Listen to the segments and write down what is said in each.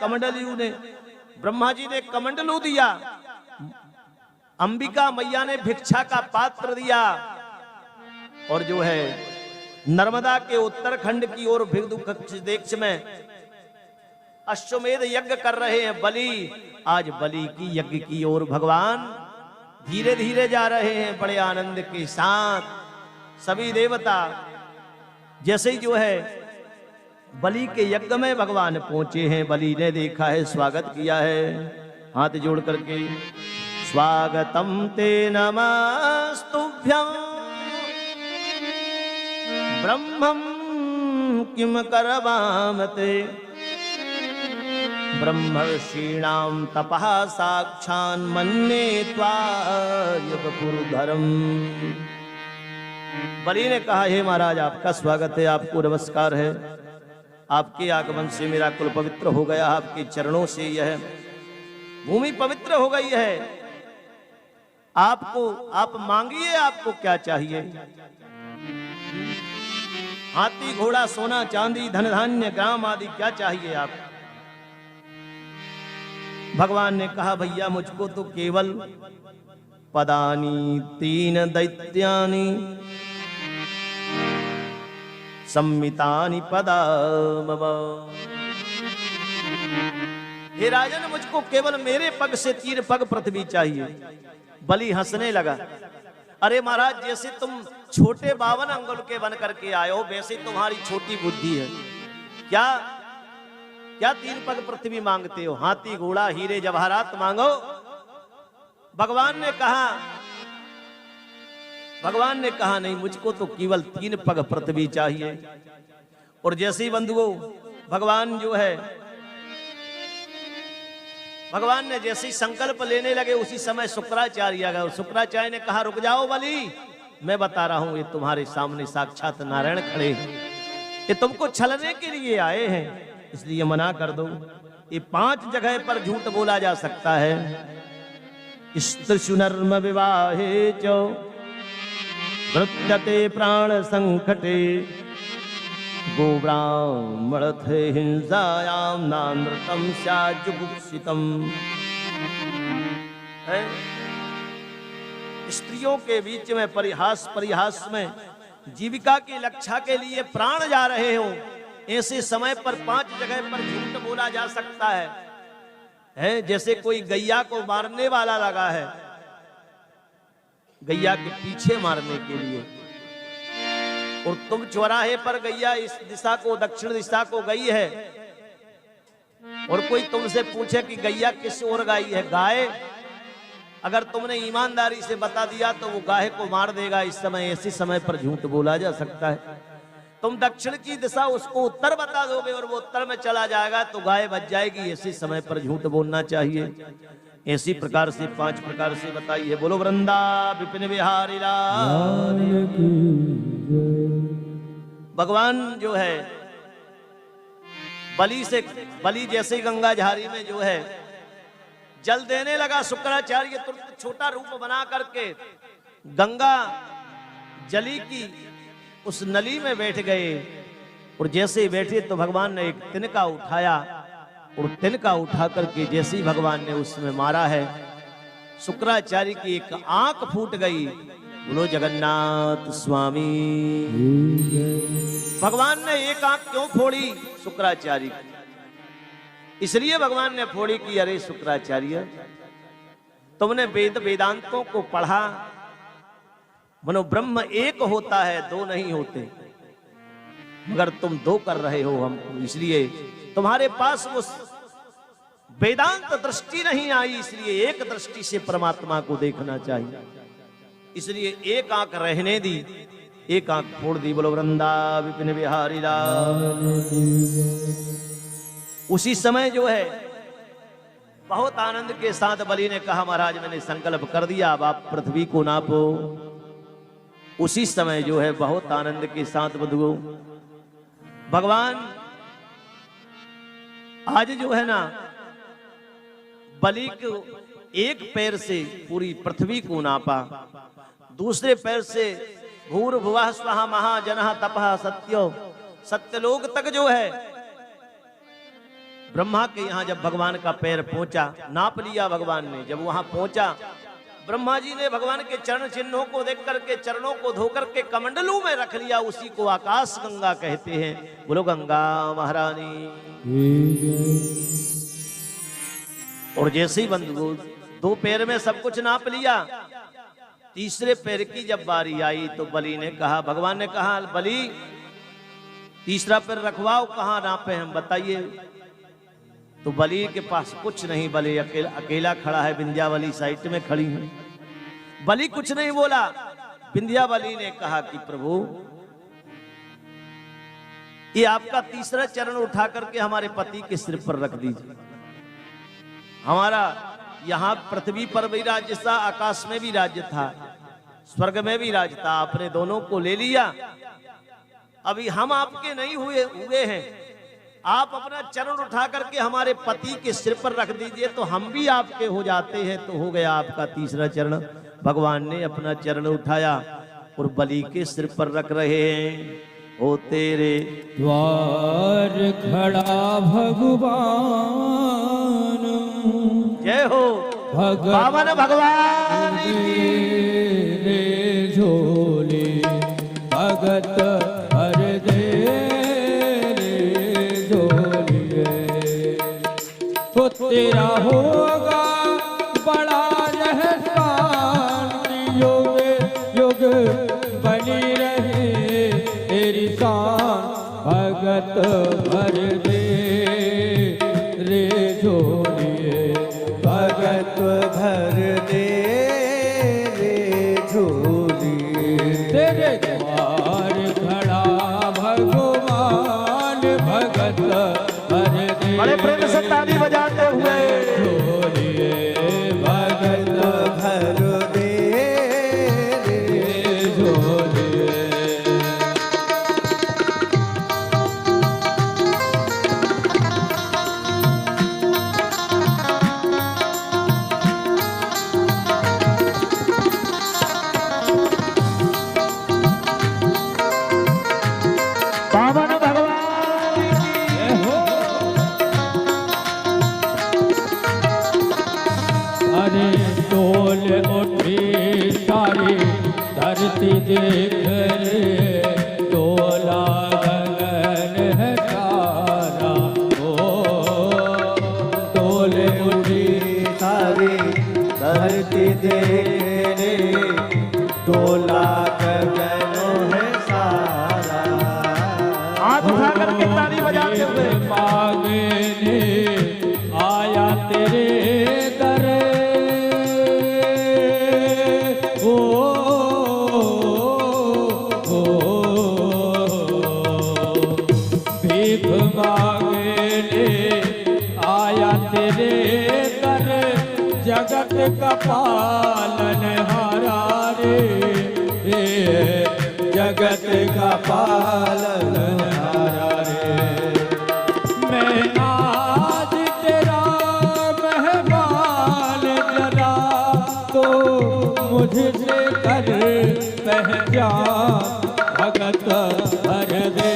कमंडलू ने, ब्रह्मा जी ने कमंडलू दिया, अंबिका मैया ने भिक्षा का पात्र दिया, और जो है नर्मदा के उत्तरखंड की ओर भिगदु देश में अश्वमेध यज्ञ कर रहे हैं बलि। आज बलि की यज्ञ की ओर भगवान धीरे धीरे जा रहे हैं बड़े आनंद के साथ। सभी देवता जैसे ही जो है बलि के यज्ञ में भगवान पहुंचे हैं, बलि ने देखा है, स्वागत किया है हाथ जोड़ करके। स्वागतम ते नमस्तुभ्यं ब्रह्मं किम करवामते, ब्रह्मर्षीणां तपः साक्षान् मन्ये त्वां वपुर्धरम्। बलि ने कहा, हे महाराज आपका स्वागत है, आपको नमस्कार है, आपके आगमन से मेरा कुल पवित्र हो गया, आपके चरणों से यह भूमि पवित्र हो गई है। आप मांगिए, आपको क्या चाहिए? हाथी घोड़ा सोना चांदी धन धान्य ग्राम आदि क्या चाहिए आप? भगवान ने कहा, भैया मुझको तो केवल पदानी तीन दैत्यानि सम्मितानि पदा मम। हे राजन, मुझको केवल मेरे पग से 3 पग पृथ्वी चाहिए। बलि हंसने लगा, अरे महाराज जैसे तुम छोटे 52 अंगुल के बन करके आए हो, वैसे तुम्हारी छोटी बुद्धि है। क्या क्या 3 पग पृथ्वी मांगते हो? हाथी घोड़ा हीरे जवाहरात मांगो। भगवान ने कहा नहीं, मुझको तो केवल 3 पग पृथ्वी चाहिए। और जैसे ही बंधुओं भगवान ने जैसे ही संकल्प लेने लगे, उसी समय शुक्राचार्य आ गए। शुक्राचार्य ने कहा, रुक जाओ बलि, मैं बता रहा हूं, ये तुम्हारे सामने साक्षात नारायण खड़े हैं, ये तुमको छलने के लिए आए हैं, इसलिए मना कर दो। ये 5 जगह पर झूठ बोला जा सकता है। स्त्रीषु विवाहे च वृत्यते प्राण संकटे, गोब्राह्मणथे हिंसायां नानृतं स्यात् जुगुप्सितम्। स्त्रियों के बीच में परिहास में जीविका की रक्षा के लिए प्राण जा रहे हो, ऐसे समय पर 5 जगह पर झूठ बोला जा सकता है। जैसे कोई गैया को मारने वाला लगा है, गैया के पीछे मारने के लिए, और तुम चौराहे पर गैया इस दिशा को दक्षिण दिशा को गई है, और कोई तुमसे पूछे कि गैया किस ओर गई है, गाय, अगर तुमने ईमानदारी से बता दिया तो वो गाय को मार देगा। इस समय ऐसे समय पर झूठ बोला जा सकता है। तुम दक्षिण की दिशा उसको उत्तर बता दोगे और वो उत्तर में चला जाएगा तो गाय बच जाएगी। ऐसे समय पर झूठ बोलना चाहिए। ऐसी प्रकार से 5 प्रकार से बताई है। बोलो वृंदा विपिन बिहारी लाल। भगवान जो है बलि जैसे ही गंगा झारी में जो है जल देने लगा, शुक्राचार्य तुरंत छोटा रूप बना करके गंगा जली की उस नली में बैठ गए। और जैसे ही बैठे तो भगवान ने एक तिनका उठाया, और तिनका उठा करके जैसे ही भगवान ने उसमें मारा है, शुक्राचार्य की एक आंख फूट गई। बोलो जगन्नाथ स्वामी। भगवान ने एक आंख क्यों फोड़ी शुक्राचार्य की? इसलिए भगवान ने फोड़ी कि अरे शुक्राचार्य, तुमने वेदांतों को पढ़ा, मनो ब्रह्म एक होता है, 2 नहीं होते, मगर तुम 2 कर रहे हो हमको, इसलिए तुम्हारे पास वो वेदांत दृष्टि नहीं आई, इसलिए एक दृष्टि से परमात्मा को देखना चाहिए। इसलिए एक आंख रहने दी, एक आंख फोड़ दी। बोलो वृंदा विपिन बिहारी लाल। उसी समय जो है बहुत आनंद के साथ बलि ने कहा, महाराज मैंने संकल्प कर दिया, अब आप पृथ्वी को नापो। उसी समय जो है बहुत आनंद के साथ बंधुओं भगवान आज जो है ना बलि को एक पैर से पूरी पृथ्वी को नापा, दूसरे पैर से भूर्भुवः स्वः महाजनः तपः सत्यो, सत्यलोक तक जो है ब्रह्मा के यहाँ जब भगवान का पैर पहुंचा, नाप लिया भगवान ने, जब वहां पहुंचा ब्रह्मा जी ने भगवान के चरण चिन्हों को देख करके, चरणों को धो करके कमंडलू में रख लिया। उसी को आकाश गंगा कहते हैं। बोलो गंगा महारानी। और जैसे ही बंधु दो पैर में सब कुछ नाप लिया, तीसरे पैर की जब बारी आई तो बलि ने कहा, भगवान ने कहा बलि तीसरा पैर रखवाओ, कहाँ नापे हम बताइए। तो बलि के पास कुछ नहीं, बलि अकेला खड़ा है, विंध्यावली साइड में खड़ी है। बलि कुछ नहीं बोला। विंध्यावली ने कहा कि प्रभु ये आपका तीसरा चरण उठा करके हमारे पति के सिर पर रख दीजिए। हमारा यहाँ पृथ्वी पर भी राज्य था, आकाश में भी राज्य था, स्वर्ग में भी राज्य था, आपने दोनों को ले लिया। अभी हम आपके नहीं हुए हैं, आप अपना चरण उठा करके हमारे पति के सिर पर रख दीजिए तो हम भी आपके हो जाते हैं। तो हो गया आपका तीसरा चरण। भगवान ने अपना चरण उठाया और बलि के सिर पर रख रहे हैं। ओ तेरे द्वार खड़ा भगवान, जय हो पावन भगवान रे झोले भगत हर दे रे झोले। तो तेरा होगा बड़ा रहसान, योग योग बनी रहे तेरी शान। भगत भर दे रे झोलिए, भगत भर दे रे झोलिए। तेरे द्वार खड़ा भगवान, भगत भर दे। बड़े प्रेम से ताली बजाते हुए झोलिए, भगत भर दे रे झोलिए। पावन भगवान हो। अरे डोल उठी सारी धरती देख रे, डोला गगन है सारा। ओ डोल उठी सारी धरती देख रे, डोला गगन है सारा। हाथ उठा करके ताली बजाते हुए मांगने आया तेरे दर। ओ भीख मांगने आया तेरे दर, जगत का पालन हारा रे, जगत का पालन हारा रे। मैं आज तेरा मेहमान, जरा तो मुझसे कर पहचान। भगत भर दे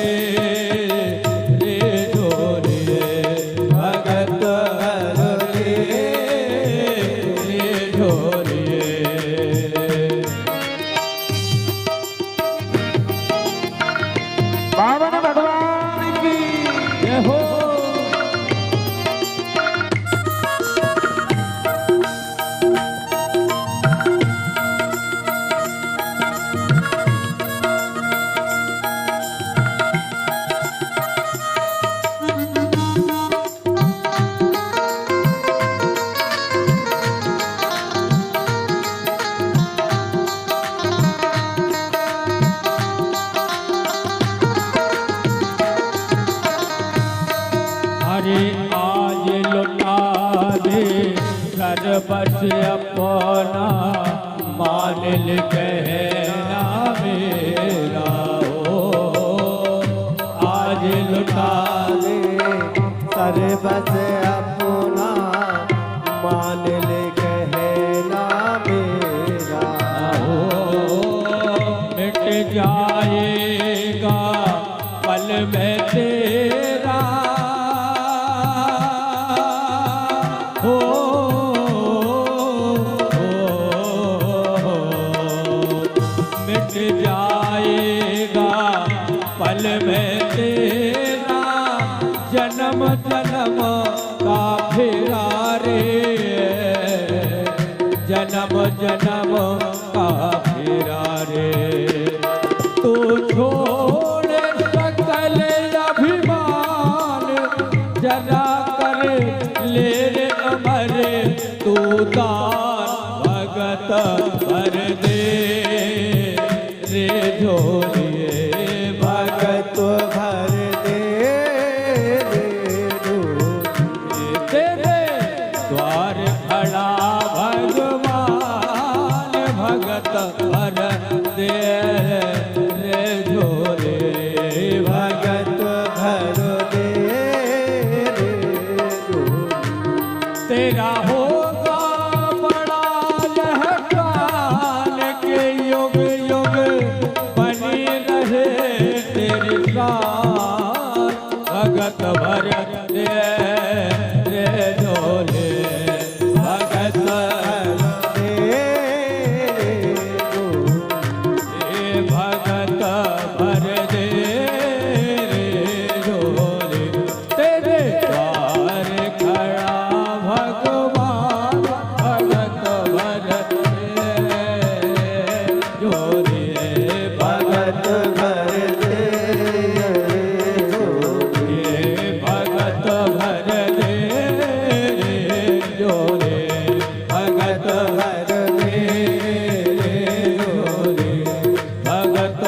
रे झोलिए, भगत भर दे रे झोलिए। पावन भगवान की जय हो। अरे आज लुटा दे सर्वस अपना, मालिल कहना मेरा हो। आज लुटा दे सर्वस अपना, मालिल कहना मेरा हो। मिट जाएगा पल में तेरा, फेरा रे, जन्म जन्म का फेरा रे। तू छोड़ सकल अभिमान, जरा कर ले रे अमर, तू दान भगत भर दे रे झोलिए भगत भर दे रे झोलिए। तेरे द्वार खड़ा भगवान, भगत भर दे रे झोले, भगत भर दे रे झोलिए। तेरा होगा बड़ा लहकान, के युग युग बनी रहे तेरी शान, भगत भर दे रे झोले, भगत दे रे झोलिए। भगत भर दे रे झोले। तेरे द्वार खड़ा भगवान, भगत भर दे झोले, भगत भर दे रे झोलिए। भगत भर दे रे झोले, भगत भर दे रे झोलिए। भगत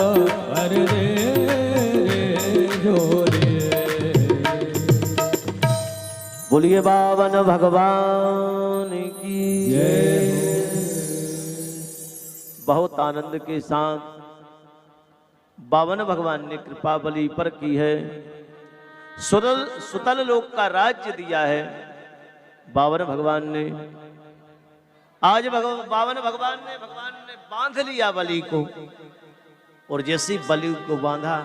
भर दे रे झोले। बोलिए बावन भगवान की बहुत आनंद के साथ बावन भगवान ने कृपा बलि पर की है। सुतल लोक का राज्य दिया है बावन भगवान ने। आज बावन भगवान ने बांध लिया बलि को, और जैसे बलि को बांधा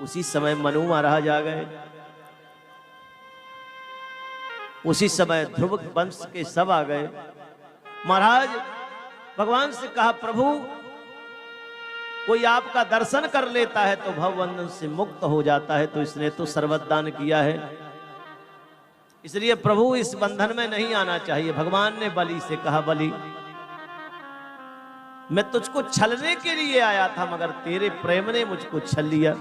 उसी समय मनु महाराज आ गए। उसी समय ध्रुव वंश के सब आ गए। महाराज भगवान से कहा, प्रभु कोई आपका दर्शन कर लेता है तो भवबंधन से मुक्त हो जाता है, तो इसने तो सर्वदान किया है, इसलिए प्रभु इस बंधन में नहीं आना चाहिए। भगवान ने बलि से कहा, बलि मैं तुझको छलने के लिए आया था, मगर तेरे प्रेम ने मुझको छल लिया,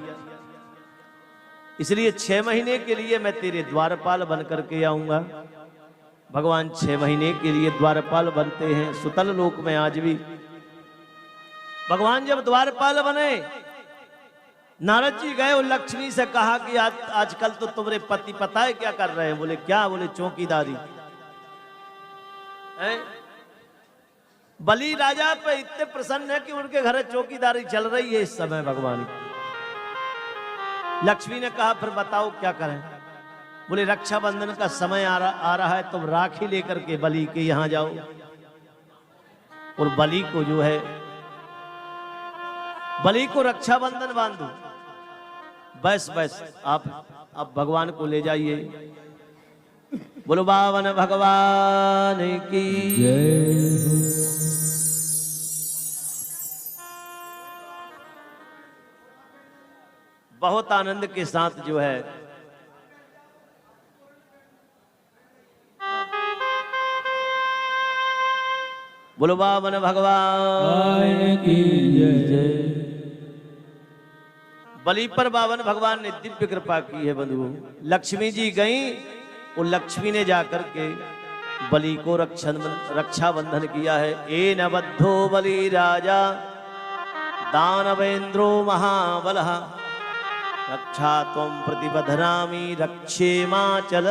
इसलिए 6 महीने के लिए मैं तेरे द्वारपाल बन करके आऊंगा। भगवान 6 महीने के लिए द्वारपाल बनते हैं सुतल लोक में। आज भी भगवान जब द्वारपाल बने, नारद जी गए और लक्ष्मी से कहा कि आजकल तो तुम्हारे पति पता है क्या कर रहे हैं? बोले क्या? बोले चौकीदारी। बलि राजा पे इतने प्रसन्न है कि उनके घर चौकीदारी चल रही है इस समय भगवान की। लक्ष्मी ने कहा, फिर बताओ क्या करें? बोले रक्षाबंधन का समय आ रहा है, तुम राखी लेकर के बलि के यहां जाओ और बलि को जो है, बलि को रक्षाबंधन बांधो। बस आप भगवान को ले जाइए। बोलो बावन भगवान की बहुत आनंद के साथ जो है बोलो बावन भगवान की जय। बलि पर बावन भगवान ने दिव्य कृपा की है बंधुओं। लक्ष्मी जी गई और लक्ष्मी ने जाकर के बलि को रक्षाबंधन किया है। ए न बद्धो बलि राजा दानवेंद्रो महाबलः रक्षा त्वं प्रतिबध्नामि रक्षे माचल।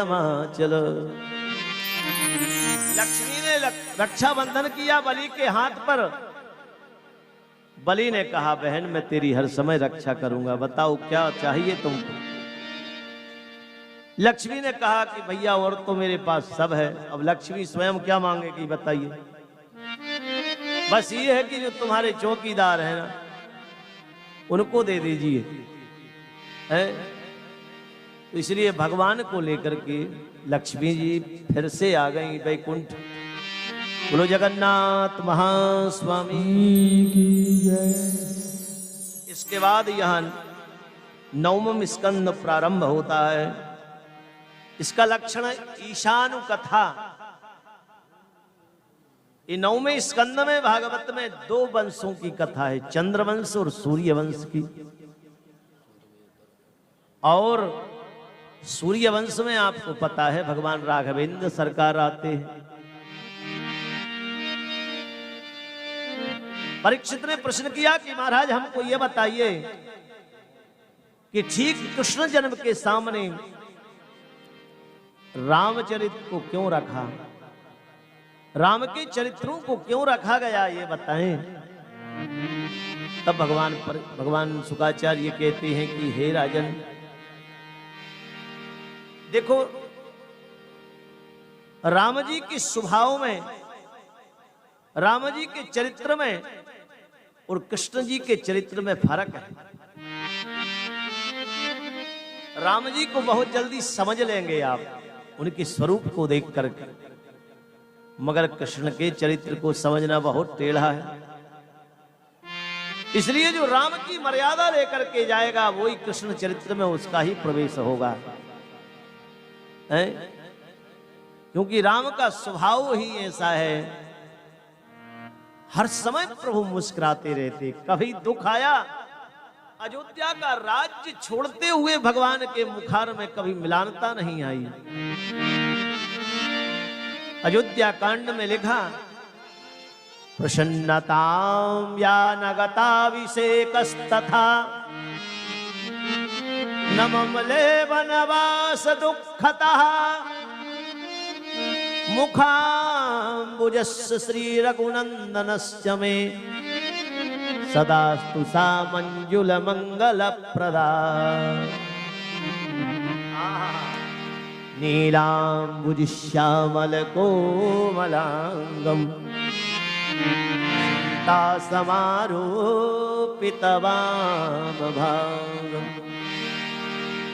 लक्ष्मी ने रक्षाबंधन किया बलि के हाथ पर। बलि ने कहा, बहन मैं तेरी हर समय रक्षा करूंगा, बताओ क्या चाहिए तुमको? लक्ष्मी ने कहा कि भैया और तो मेरे पास सब है। अब लक्ष्मी स्वयं क्या मांगेगी बताइए? बस ये है कि जो तुम्हारे चौकीदार हैं ना, उनको दे दीजिए। है तो इसलिए भगवान को लेकर के लक्ष्मी जी फिर से आ गई वैकुंठ। बोलो जगन्नाथ महास्वामी की जय। इसके बाद यहाँ 9वां स्कंद प्रारंभ होता है। इसका लक्षण है ईशानु कथा। ये 9वें स्कंद में भागवत में 2 वंशों की कथा है, चंद्रवंश और सूर्य वंश की। और सूर्य वंश में आपको पता है भगवान राघवेंद्र सरकार आते हैं। परीक्षित ने प्रश्न किया कि महाराज हमको ये बताइए कि ठीक कृष्ण जन्म के सामने रामचरित को क्यों रखा, राम के चरित्रों को क्यों रखा गया, ये बताएं। तब भगवान शुकाचार्य कहते हैं कि हे राजन, देखो राम जी के स्वभाव में, राम जी के चरित्र में और कृष्ण जी के चरित्र में फर्क है। राम जी को बहुत जल्दी समझ लेंगे आप उनके स्वरूप को देख करके, मगर कृष्ण के चरित्र को समझना बहुत टेढ़ा है। इसलिए जो राम की मर्यादा लेकर के जाएगा वही कृष्ण चरित्र में उसका ही प्रवेश होगा, है? क्योंकि राम का स्वभाव ही ऐसा है, हर समय प्रभु मुस्कुराते रहते। कभी दुख आया, अयोध्या का राज्य छोड़ते हुए भगवान के मुखार में कभी मिलानता नहीं आई। अयोध्या कांड में लिखा, प्रसन्नतां या नगताभिषेकस्तथा न ममले वनवास दुःखतः मुखाम्बुजस्य श्री रघुनंदनस्य मे सदास्तु सा मंजुल मंगल प्रदा। नीलांबुज श्यामल कोमलांगम तासमारोपितवामभागम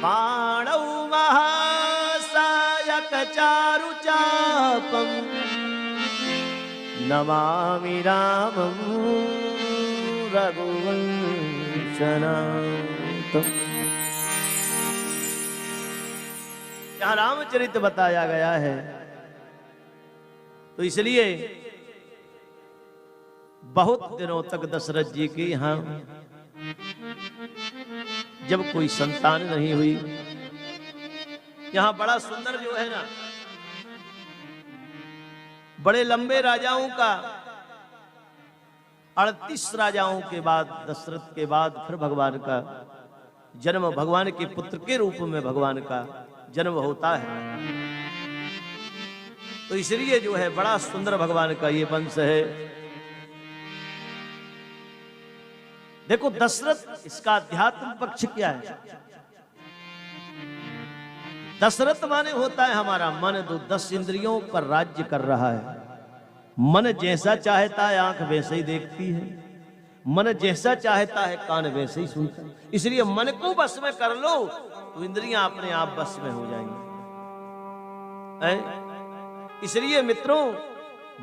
पाणौ महासायक चारुचापम नमामि रामं रघुवंशनाथम्। यहाँ रामचरित बताया गया है, तो इसलिए बहुत दिनों तक दशरथ जी के यहाँ जब कोई संतान नहीं हुई, यहाँ बड़ा सुंदर जो है ना, बड़े लंबे राजाओं का 38 राजाओं के बाद, दशरथ के बाद फिर भगवान का जन्म, भगवान के पुत्र के रूप में भगवान का जन्म होता है। तो इसलिए जो है बड़ा सुंदर भगवान का ये वंश है। देखो दशरथ, इसका अध्यात्म पक्ष क्या है? दशरथ माने होता है हमारा मन, जो 10 इंद्रियों पर राज्य कर रहा है। मन जैसा चाहता है आंख वैसे ही देखती है, मन जैसा चाहता है कान वैसे ही सुनता है। इसलिए मन को बस में कर लो तो इंद्रियां अपने आप बस में हो जाएंगी। इसलिए मित्रों,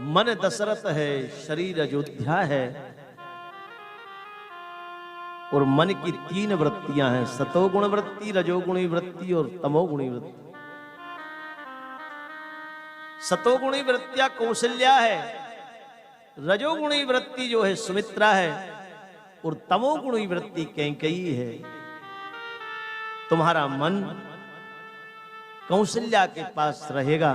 मन दशरथ है, शरीर अयोध्या है, और मन की 3 वृत्तियां हैं, सतोगुण वृत्ति, रजोगुणी वृत्ति और तमोगुणी वृत्ति। सतोगुणी वृत्तियां कौशल्या है, रजोगुणी वृत्ति जो है सुमित्रा है, और तमोगुणी वृत्ति कैकेयी है। तुम्हारा मन कौशल्या के पास रहेगा,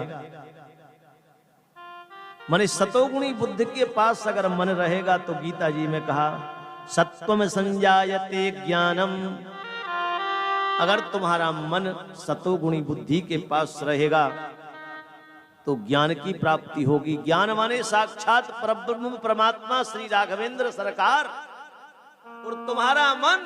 माने सतोगुणी बुद्धि के पास अगर मन रहेगा तो गीता जी में कहा सत्वम संजायते ज्ञानम। अगर तुम्हारा मन सतोगुणी बुद्धि के पास रहेगा तो ज्ञान की प्राप्ति होगी। ज्ञान माने साक्षात परब्रह्म परमात्मा श्री राघवेंद्र सरकार। और तुम्हारा मन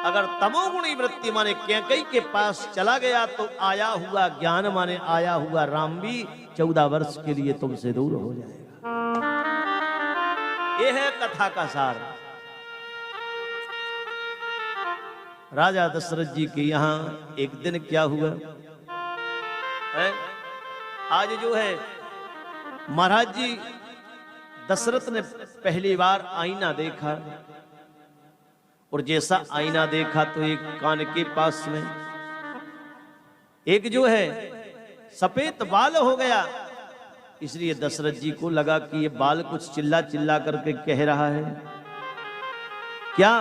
अगर तमोगुणी वृत्ति माने कैकेयी के पास चला गया तो आया हुआ ज्ञान माने आया हुआ राम भी 14 वर्ष के लिए तुमसे दूर हो जाएगा। यह है कथा का सार। राजा दशरथ जी के यहाँ एक दिन क्या हुआ है? आज जो है महाराज जी दशरथ ने पहली बार आईना देखा, और जैसा आईना देखा तो एक कान के पास में एक जो है सफेद बाल हो गया, इसलिए दशरथ जी को लगा कि ये बाल कुछ चिल्ला चिल्ला करके कह रहा है क्या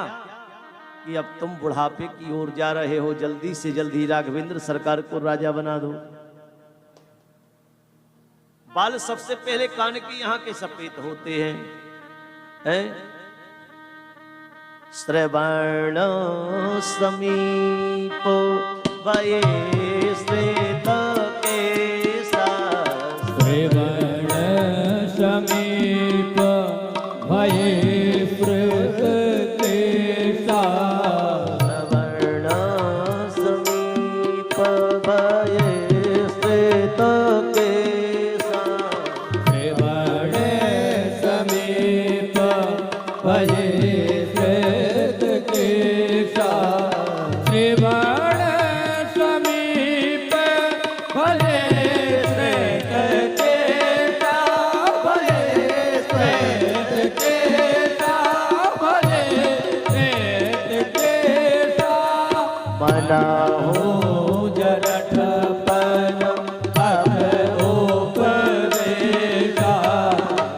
कि अब तुम बुढ़ापे की ओर जा रहे हो, जल्दी से जल्दी राघवेंद्र सरकार को राजा बना दो। बाल सबसे पहले कान की यहाँ के सफेद होते हैं। श्रवण समीप वये श्वेत केसा, श्रवण समीप भये श्वेत केसा, श्रवण समीप वये श्वेत केसा, श्रवण समीप भये श्वेत केसा, श्रवण समीप भये श्वेत केसा, भये श्वेत केसा, भये श्वेत केसा, मना हो जरठपन अब उपदेशा,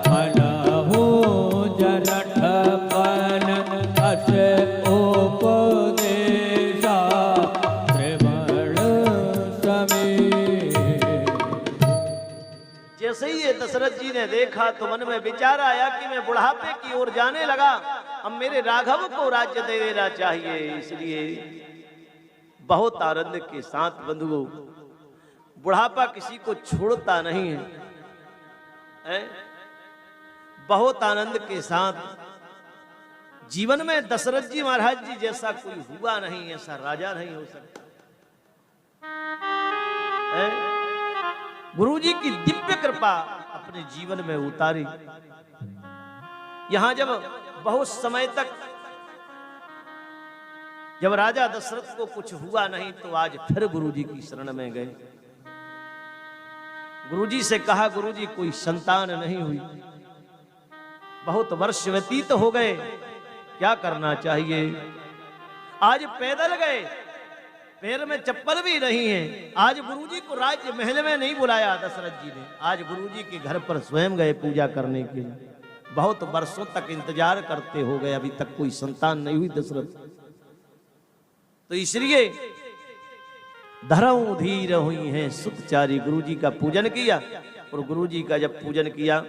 मन हो जरठपन अस उपदेशा, श्रवण समीप। जैसे ही ये दशरथ जी ने देखा तो मन में विचार आया कि मैं बुढ़ापे की ओर जाने लगा, अब मेरे राघव को राज्य दे देना चाहिए। इसलिए बहुत आनंद के साथ बंधुओं, बुढ़ापा किसी को छोड़ता नहीं है। बहुत आनंद के साथ जीवन में दशरथ जी महाराज जी जैसा कोई हुआ नहीं, ऐसा राजा नहीं हो सकता। गुरु जी की दिव्य कृपा अपने जीवन में उतारी। यहां जब बहुत समय तक जब राजा दशरथ को कुछ हुआ नहीं, तो आज फिर गुरु जी की शरण में गए। गुरु जी से कहा, गुरु जी कोई संतान नहीं हुई, बहुत वर्ष व्यतीत हो गए, क्या करना चाहिए। आज पैदल गए, पैर में चप्पल भी नहीं है। आज गुरु जी को राज्य महल में नहीं बुलाया दशरथ जी ने, आज गुरु जी के घर पर स्वयं गए पूजा करने के लिए। बहुत वर्षों तक इंतजार करते हो गए, अभी तक कोई संतान नहीं हुई दशरथ। तो इसलिए धरऊ धीर हुई हैं सुखचारी, गुरु जी का पूजन किया। और गुरु जी का जब पूजन किया,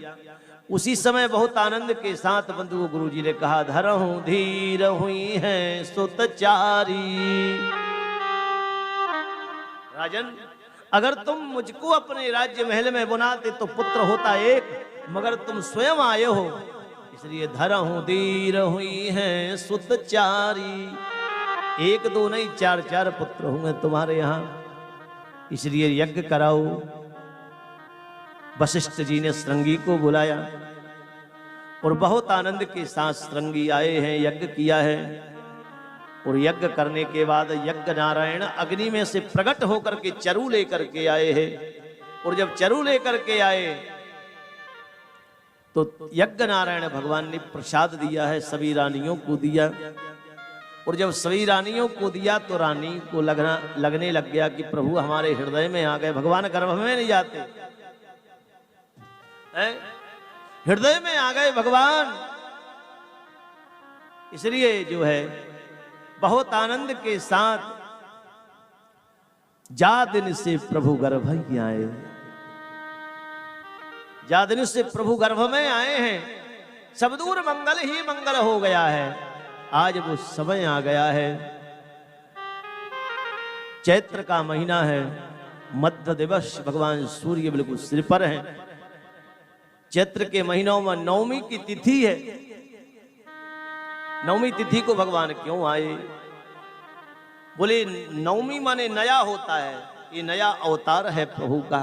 उसी समय बहुत आनंद के साथ बंधुओं गुरु जी ने कहा, धरऊ धीर हुई हैं सुतचारी। राजन, अगर तुम मुझको अपने राज्य महल में बुलाते तो पुत्र होता एक, मगर तुम स्वयं आए हो, इसलिए धरऊ धीर हुई हैं सुतचारी। एक दो नहीं, चार चार पुत्र होंगे तुम्हारे यहां, इसलिए यज्ञ कराओ। वशिष्ठ जी ने श्रृंगी को बुलाया और बहुत आनंद के साथ श्रृंगी आए हैं, यज्ञ किया है। और यज्ञ करने के बाद यज्ञ नारायण अग्नि में से प्रकट होकर के चरु लेकर के आए हैं। और जब चरु लेकर के आए तो यज्ञ नारायण भगवान ने प्रसाद दिया है, सभी रानियों को दिया। और जब सभी रानियों को दिया तो रानी को लगने लग गया कि प्रभु हमारे हृदय में आ गए। भगवान गर्भ में नहीं जाते, हृदय में आ गए भगवान। इसलिए जो है बहुत आनंद के साथ जा दिन से प्रभु गर्भ ही आए, जा दिन से प्रभु गर्भ में आए हैं। सब दूर मंगल ही मंगल हो गया है। आज वो समय आ गया है, चैत्र का महीना है, मध्य दिवस, भगवान सूर्य बिल्कुल सिर पर हैं। चैत्र के महीनों में नवमी की तिथि है। नवमी तिथि को भगवान क्यों आए? बोले नवमी माने नया होता है, ये नया अवतार है प्रभु का,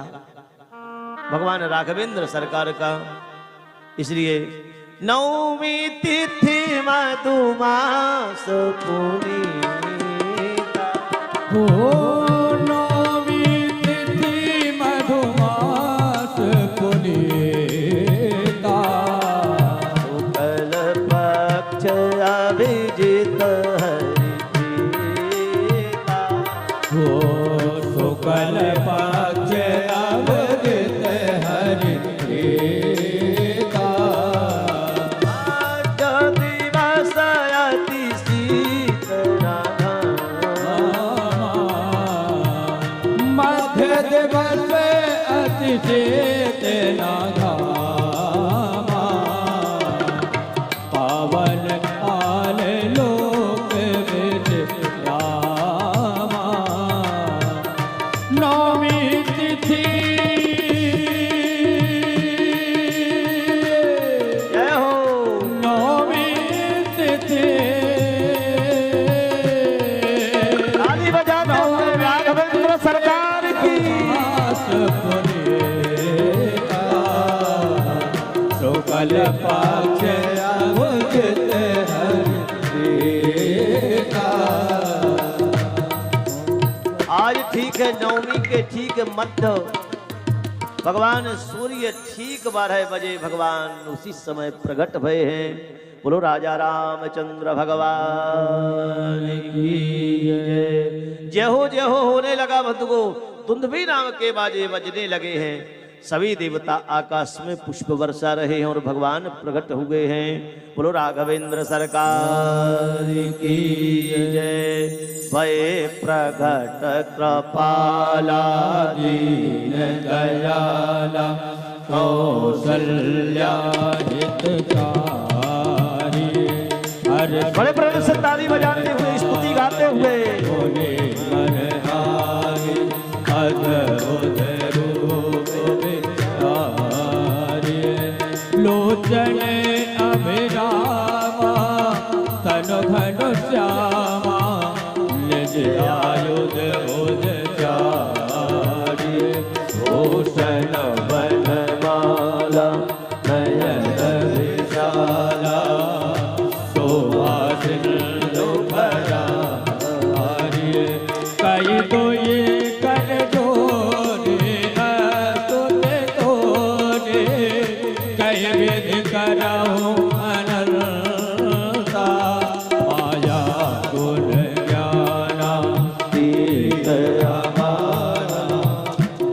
भगवान राघवेंद्र सरकार का। इसलिए नवमी तिथि मधुमास पुनीता, हो नवमी तिथि मधुमास पुनीता, शुक्ल पक्ष अभिजित हरिप्रीता, हो शुक्ल दिवस अतिशेत नाधामा पावन काल लोक विश्रामा नौमी तिथि जय हो। नौमी तिथि ताली बजाते हुए राघवेंद्र सरकार की। शुक्ल पक्ष अवचित आज ठीक है नवमी के ठीक मध्य भगवान सूर्य ठीक 12 बजे भगवान उसी समय प्रकट भये हैं। बोलो राजा रामचंद्र भगवान की जय हो। जय हो होने लगा बंधुओं, दुंदुभी नाम के बाजे बजने लगे हैं। सभी देवता आकाश में पुष्प बरसा रहे हैं और भगवान प्रकट हुए हैं। बोलो राघवेंद्र सरकार की जय। भय प्रकट कृपाला दीन दयाला कौसल्या हितकारी हर बड़े प्रेम से ताली बजाते हुए स्तुति गाते हुए बोले मरहाई अद्भुत रूप विचारे लोचन अभिरामा तनु घन श्यामा निज आयुध उद चारि भूषण बनमाला नयन विशाला सुहासिन भरा कई तो ये कर जोड़े अस्तुत तोड़े कई विध कराऊं अनंता माया गुण ज्ञाना तीत हमारा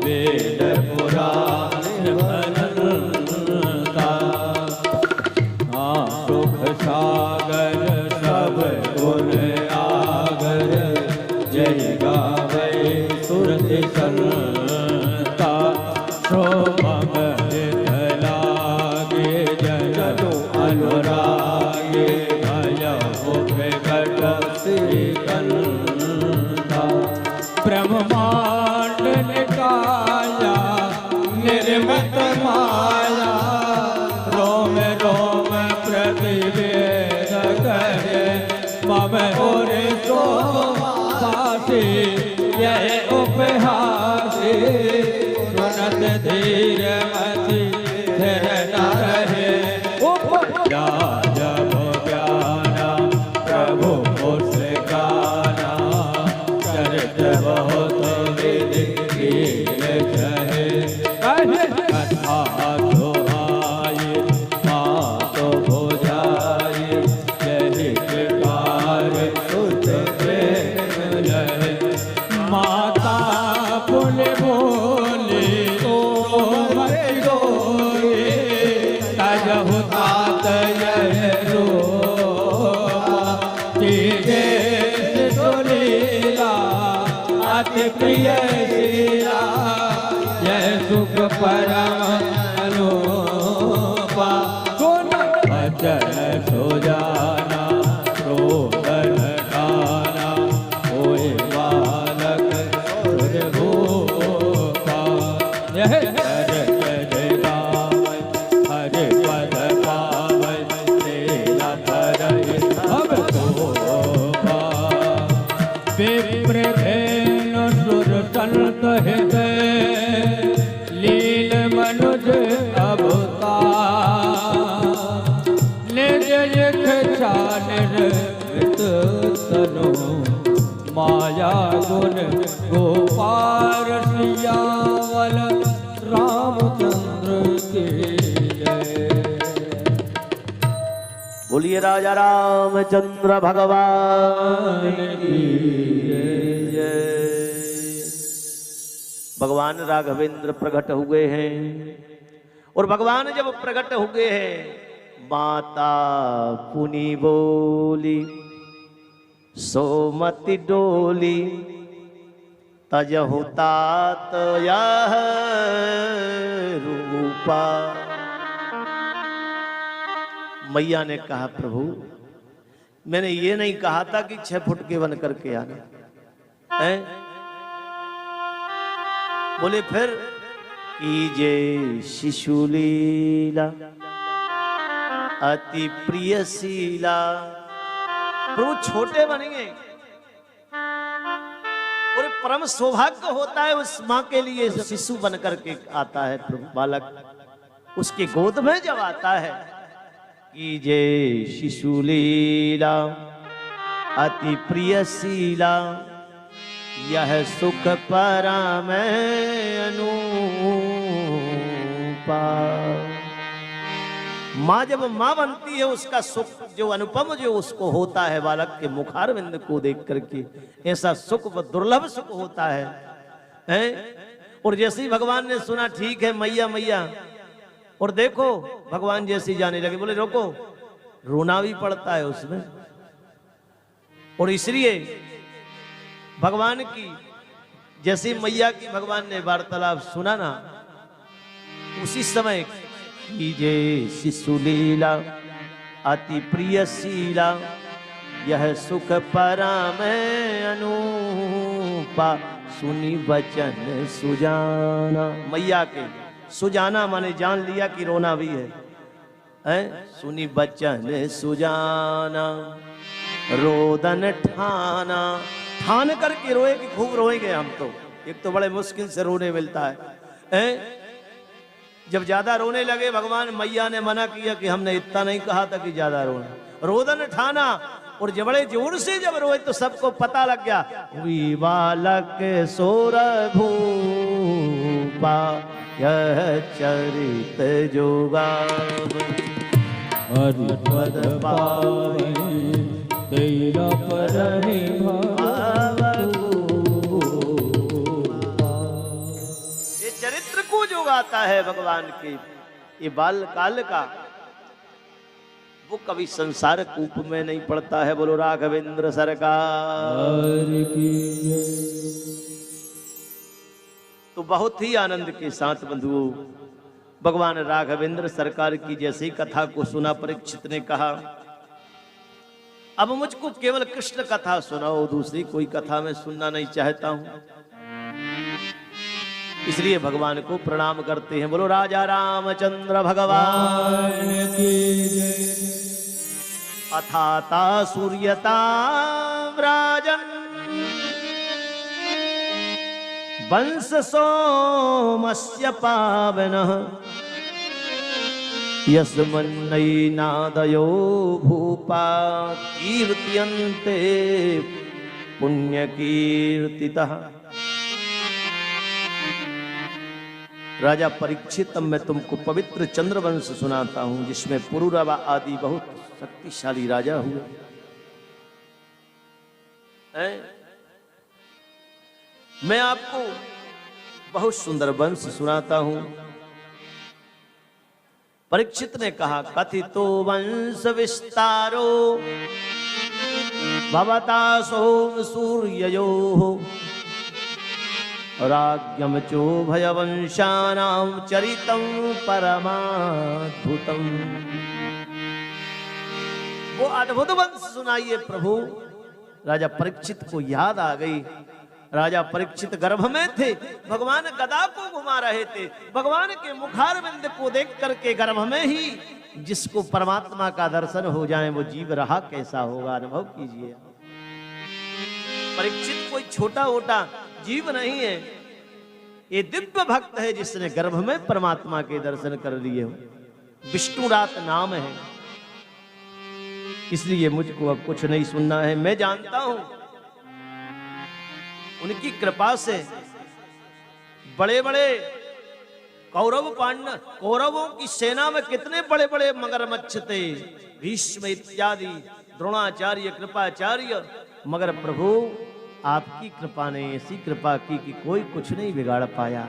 वेद पुराण अनंता सुख सागर सब गुण आगर जय गावे सुरति संता शोभम लागे जन अनुरागे भय प्रकट श्रीकंता ब्रह्मांड निकाया निर्मत माया रोम रोम प्रतिवेद करे मम और सो सासी यह उपहासी सुनत धीर मति स्थिर न रहे उपजा जब ज्ञाना प्रभु मुस्काना चरित बहुत विधि कीन कहे कथा दोहाई मात भुजाई यही प्रकार सुत प्रेम लहे माता पुल बोले ओ मत डोले तजहु तात यह रोपा तीजे सुनीला अति प्रिय शीला यह सुख परम अनुपा भजन सुजाना रोदन गाना कोई बालक सुर भूपा यह हर जय गावै हरि पद पावै तेरा धरहि अब तोपा विप्र धेनु सुर संत हृदय लील मनुज अवतार निज इच्छा निर्मित तनु माया गुण गोपाल सियावल रामचंद्र की जय। बोलिए राजा रामचंद्र भगवान की जय। भगवान राघवेंद्र प्रकट हुए हैं और भगवान जब प्रकट हुए हैं माता पुनि बोली सोमति डोली तजहु तात यह रूपा। मैया ने कहा प्रभु मैंने ये नहीं कहा था कि 6 फुट के बन करके आना है। बोले फिर कीजे शिशुलीला अति प्रियशीला। प्रभु छोटे बनेंगे और परम सौभाग्य होता है उस मां के लिए शिशु बन करके आता है प्रभु बालक उसके गोद में जब आता है। कीजे शिशुलीला अति प्रियशीला यह सुख परम अनुपा। माँ जब माँ बनती है उसका सुख जो अनुपम जो उसको होता है बालक के मुखारविंद को देख करके ऐसा सुख व दुर्लभ सुख होता है, और जैसे ही भगवान ने सुना ठीक है मैया मैया, और देखो भगवान जैसे ही जाने लगे बोले रोको, रोना भी पड़ता है उसमें। और इसलिए भगवान की जैसी मैया की भगवान ने वार्तालाप सुना ना उसी समय कीजे शिशुलीला अति प्रियशीला यह सुख परम अनुपा। सुनी वचन सुजाना, मैया के सुजाना माने जान लिया कि रोना भी है। सुनी वचन सुजाना रोदन ठाना, ठान करके रोए कि खूब रोएंगे हम तो। एक तो बड़े मुश्किल से रोने मिलता है। जब ज्यादा रोने लगे भगवान मैया ने मना किया कि हमने इतना नहीं कहा था कि ज्यादा रोना, रोदन ठाना। और जब बड़े जोर से जब रोए तो सबको पता लग गया हुई बालक सोरभूपा यह चरित जोगा हरि पद पावे तेरा परहि ये चरित्र को जो गाता है भगवान के ये बाल काल का वो कभी संसार कूप में नहीं पड़ता है। बोलो राघवेंद्र सरकार की। तो बहुत ही आनंद के साथ बंधुओं भगवान राघवेंद्र सरकार की जैसी कथा को सुना परीक्षित ने कहा अब मुझको केवल कृष्ण कथा सुनाओ, दूसरी कोई कथा मैं सुनना नहीं चाहता हूं। इसलिए भगवान को प्रणाम करते हैं। बोलो राजा रामचंद्र भगवान की जय। अथाता सूर्यता राजन वंश सोमस्य पावनः यस्मन्नैनादयो भूपा कीर्त्यन्ते पुण्यकीर्तितः। राजा परीक्षित अब मैं तुमको पवित्र चंद्रवंश सुनाता हूं जिसमें पुरुरवा आदि बहुत शक्तिशाली राजा हुए। मैं आपको बहुत सुंदर वंश सुनाता हूं। परीक्षित ने कहा कथितो वंश विस्तारो भवता सोम सूर्ययोः राज्ञम चो भयवंशानां चरितं परमाद्भुतम्। वो अद्भुत वंश सुनाइए प्रभु। राजा परीक्षित को याद आ गई। राजा परीक्षित गर्भ में थे, भगवान गदा को घुमा रहे थे। भगवान के मुखारविंद को देख करके गर्भ में ही जिसको परमात्मा का दर्शन हो जाए वो जीव रहा कैसा होगा, अनुभव कीजिए। परीक्षित कोई छोटा मोटा जीव नहीं है, ये दिव्य भक्त है जिसने गर्भ में परमात्मा के दर्शन कर लिए हो। विष्णु रात नाम है, इसलिए मुझको अब कुछ नहीं सुनना है। मैं जानता हूं उनकी कृपा से बड़े बड़े कौरवों की सेना में कितने बड़े बड़े मगरमच्छ थे, भीष्म इत्यादि, द्रोणाचार्य, कृपाचार्य, मगर प्रभु आपकी कृपा ने ऐसी कृपा की कि कोई कुछ नहीं बिगाड़ पाया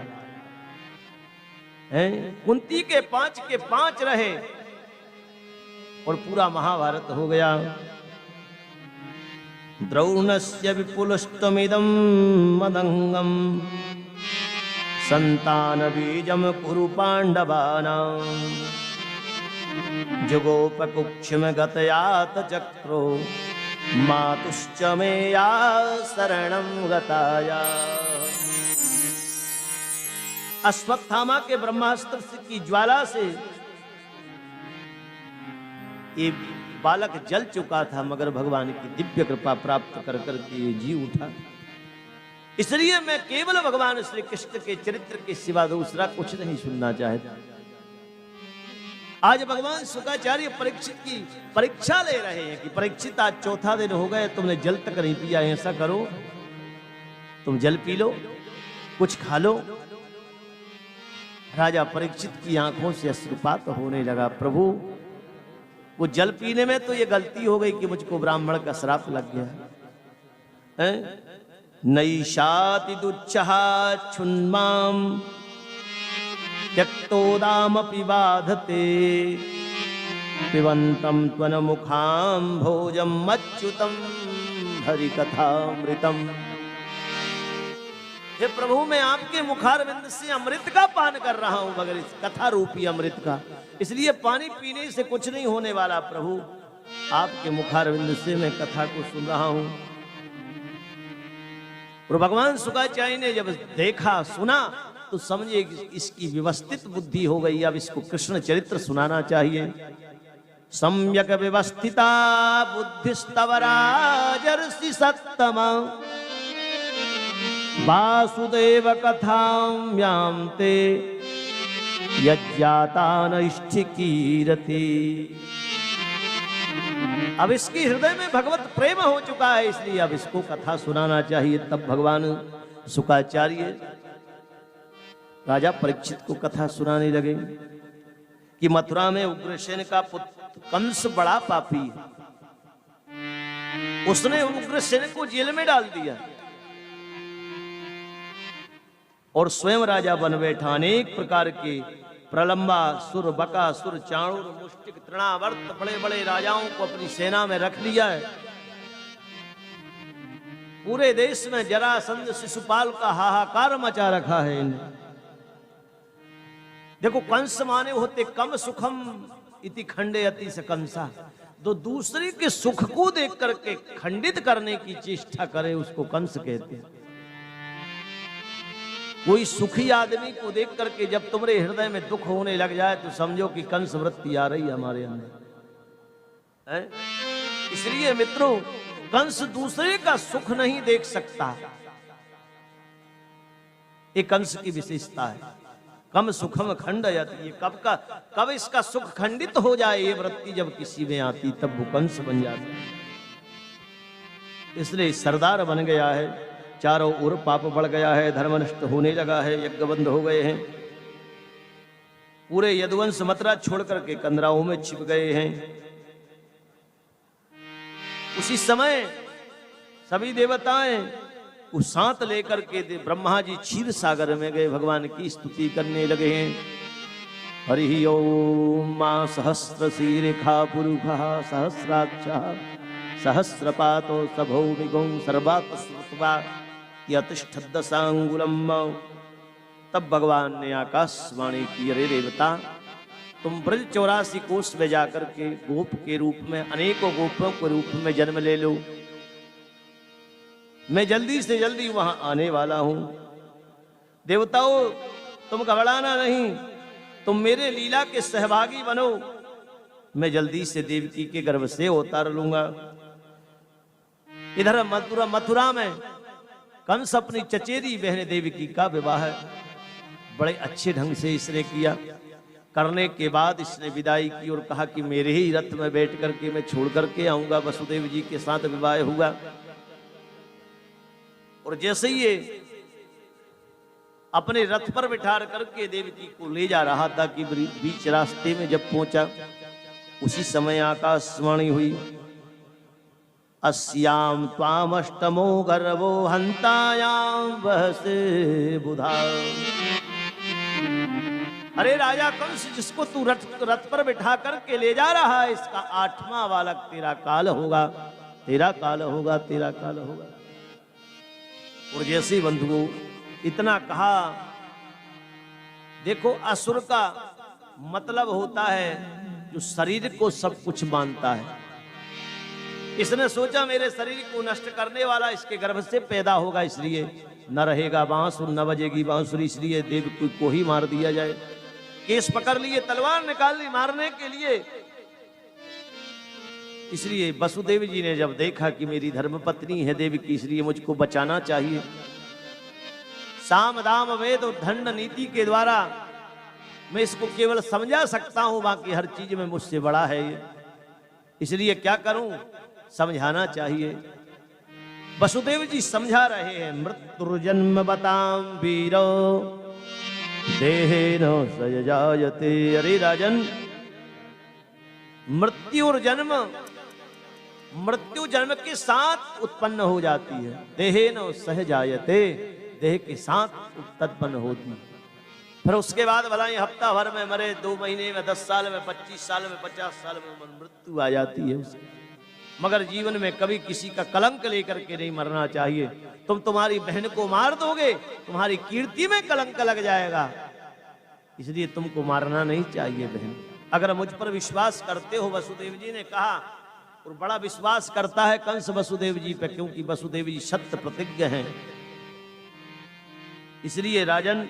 है। कुंती के 5 के 5 रहे और पूरा महाभारत हो गया। द्रोणस्य विपुलस्तमिदं मदंगम संतान बीजम कुरु पांडवानां जुगोपकुक्षिम गतयात चक्रो मातुश्च मेया शरणं गताया। अश्वत्थामा के ब्रह्मास्त्र की ज्वाला से ये बालक जल चुका था, मगर भगवान की दिव्य कृपा प्राप्त कर करके ये जी उठा। इसलिए मैं केवल भगवान श्री कृष्ण के चरित्र के सिवा दूसरा कुछ नहीं सुनना चाहता। आज भगवान शुक्राचार्य परीक्षित की परीक्षा ले रहे हैं कि परीक्षित आज चौथा दिन हो गए, तुमने जल तक नहीं पिया। ऐसा करो, तुम जल पी लो, कुछ खा लो। राजा परीक्षित की आंखों से अश्रुपात होने लगा। प्रभु, वो जल पीने में तो ये गलती हो गई कि मुझको ब्राह्मण का श्राप लग गया है। नैषाति दुच्छहा छुन्माम त्यक्तोदामपि बाधते पिबंतम त्वन मुखाम भोजम अच्युतम हरि कथामृतम। हे प्रभु, मैं आपके मुखारविंद से अमृत का पान कर रहा हूं, मगर इस कथा रूपी अमृत का, इसलिए पानी पीने से कुछ नहीं होने वाला। प्रभु, आपके मुखारविंद से मैं कथा को सुन रहा हूं। और भगवान शुक्राचार्य ने जब देखा सुना तो समझे कि इसकी व्यवस्थित बुद्धि हो गई, अब इसको कृष्ण चरित्र सुनाना चाहिए। सम्यक व्यवस्थिता बुद्धिस्तव राजर्षि सत्तमा वासुदेव कथां यान्ते यज्ञाता नैष्ठिकीरति। अब इसकी हृदय में भगवत प्रेम हो चुका है, इसलिए अब इसको कथा सुनाना चाहिए। तब भगवान शुक्राचार्य राजा परीक्षित को कथा सुनाने लगे कि मथुरा में उग्रसेन का पुत्र कंस बड़ा पापी है। उसने उग्रसेन को जेल में डाल दिया और स्वयं राजा बन बैठा। अनेक प्रकार के प्रलंबा सुर, बकासुर, चाणूर, मुष्टिक, तृणावर्त बड़े बड़े राजाओं को अपनी सेना में रख लिया है। पूरे देश में जरासंध शिशुपाल का हाहाकार मचा रखा है इन्हें। देखो, कंस माने होते कम सुखम इति खंडे अति स कंसा। तो दूसरे के सुख को देख करके खंडित करने की चेष्टा करे उसको कंस कहते हैं। कोई सुखी आदमी को देख करके जब तुम्हारे हृदय में दुख होने लग जाए तो समझो कि कंस वृत्ति आ रही है हमारे अंदर है। इसलिए मित्रों, कंस दूसरे का सुख नहीं देख सकता, ये कंस की विशेषता है। कम सुखम खंडयति, ये कब इसका सुख खंडित हो जाए, ये वृत्ति जब किसी में आती तब वो कंस बन जाता है। इसलिए सरदार बन गया है, चारों ओर पाप बढ़ गया है, धर्म नष्ट होने लगा है, यज्ञ बंद हो गए हैं। पूरे यदुवंश मथुरा छोड़ करके कंदराओं में छिप गए हैं। उसी समय सभी देवताएं उस साथ लेकर के ब्रह्मा जी क्षीर सागर में गए, भगवान की स्तुति करने लगे हैं। हरि ओम मां सहस्र शीरेखा पुरुषः सहस्राक्षः सहस्रपातो सभो विगुं सर्वात् श्रुत्वा यतिष्ठदशांगुलम। तब भगवान ने आकाशवाणी की, अरे देवता, तुम ब्रज 84 कोष में जाकर के गोप के रूप में, अनेकों गोपों के रूप में जन्म ले लो। मैं जल्दी से जल्दी वहां आने वाला हूं। देवताओं, तुम घबराना नहीं, तुम मेरे लीला के सहभागी बनो। मैं जल्दी से देवकी के गर्भ से उतार लूंगा। इधर मथुरा में कंस अपनी चचेरी बहन देवकी का विवाह बड़े अच्छे ढंग से इसने किया। करने के बाद इसने विदाई की और कहा कि मेरे ही रथ में बैठ करके मैं छोड़ करके आऊंगा। वसुदेव जी के साथ विवाह हुआ और जैसे ही ये अपने रथ पर बिठा करके देवकी को ले जा रहा था कि बीच रास्ते में जब पहुंचा, उसी समय आकाशवाणी हुई, अस्याम त्वाम अष्टमो गर्वो हंतायाम वहसे बुधा। अरे राजा कंस, जिसको तू रथ पर बिठा करके ले जा रहा है, इसका 8वां बालक तेरा काल होगा, तेरा काल होगा, तेरा काल होगा। और जैसे बंधुओं इतना कहा, देखो असुर का मतलब होता है जो शरीर को सब कुछ मानता है। इसने सोचा मेरे शरीर को नष्ट करने वाला इसके गर्भ से पैदा होगा, इसलिए न रहेगा बांसुर, न बजेगी बांसुरी, इसलिए देव को ही मार दिया जाए। केस पकड़ लिए, तलवार निकाल ली मारने के लिए। इसलिए वसुदेव जी ने जब देखा कि मेरी धर्मपत्नी है देव की, इसलिए मुझको बचाना चाहिए। साम दाम वेद और दंड नीति के द्वारा मैं इसको केवल समझा सकता हूं, बाकी हर चीज में मुझसे बड़ा है ये। इसलिए क्या करूं, समझाना चाहिए। वसुदेव जी समझा रहे हैं। मृत्युर्जन्म बताम वीरो देहेन सजायते। अरे राजन, मृत्यु और जन्म, मृत्यु जन्म के साथ उत्पन्न हो जाती है। देहेन सहजायते, देह के साथ उत्पन्न होती है। फिर उसके बाद भला ये हफ्ता भर में मरे, 2 महीने में, 10 साल में, 25 साल में, 50 साल में मृत्यु आ जाती है उसकी। मगर जीवन में कभी किसी का कलंक लेकर के नहीं मरना चाहिए। तुम तुम्हारी बहन को मार दोगे, तुम्हारी कीर्ति में कलंक लग जाएगा, इसलिए तुमको मारना नहीं चाहिए बहन। अगर मुझ पर विश्वास करते हो, वसुदेव जी ने कहा, और बड़ा विश्वास करता है कंस वसुदेव जी पे, क्योंकि वसुदेव जी सत्य प्रतिज्ञ हैं। इसलिए राजन,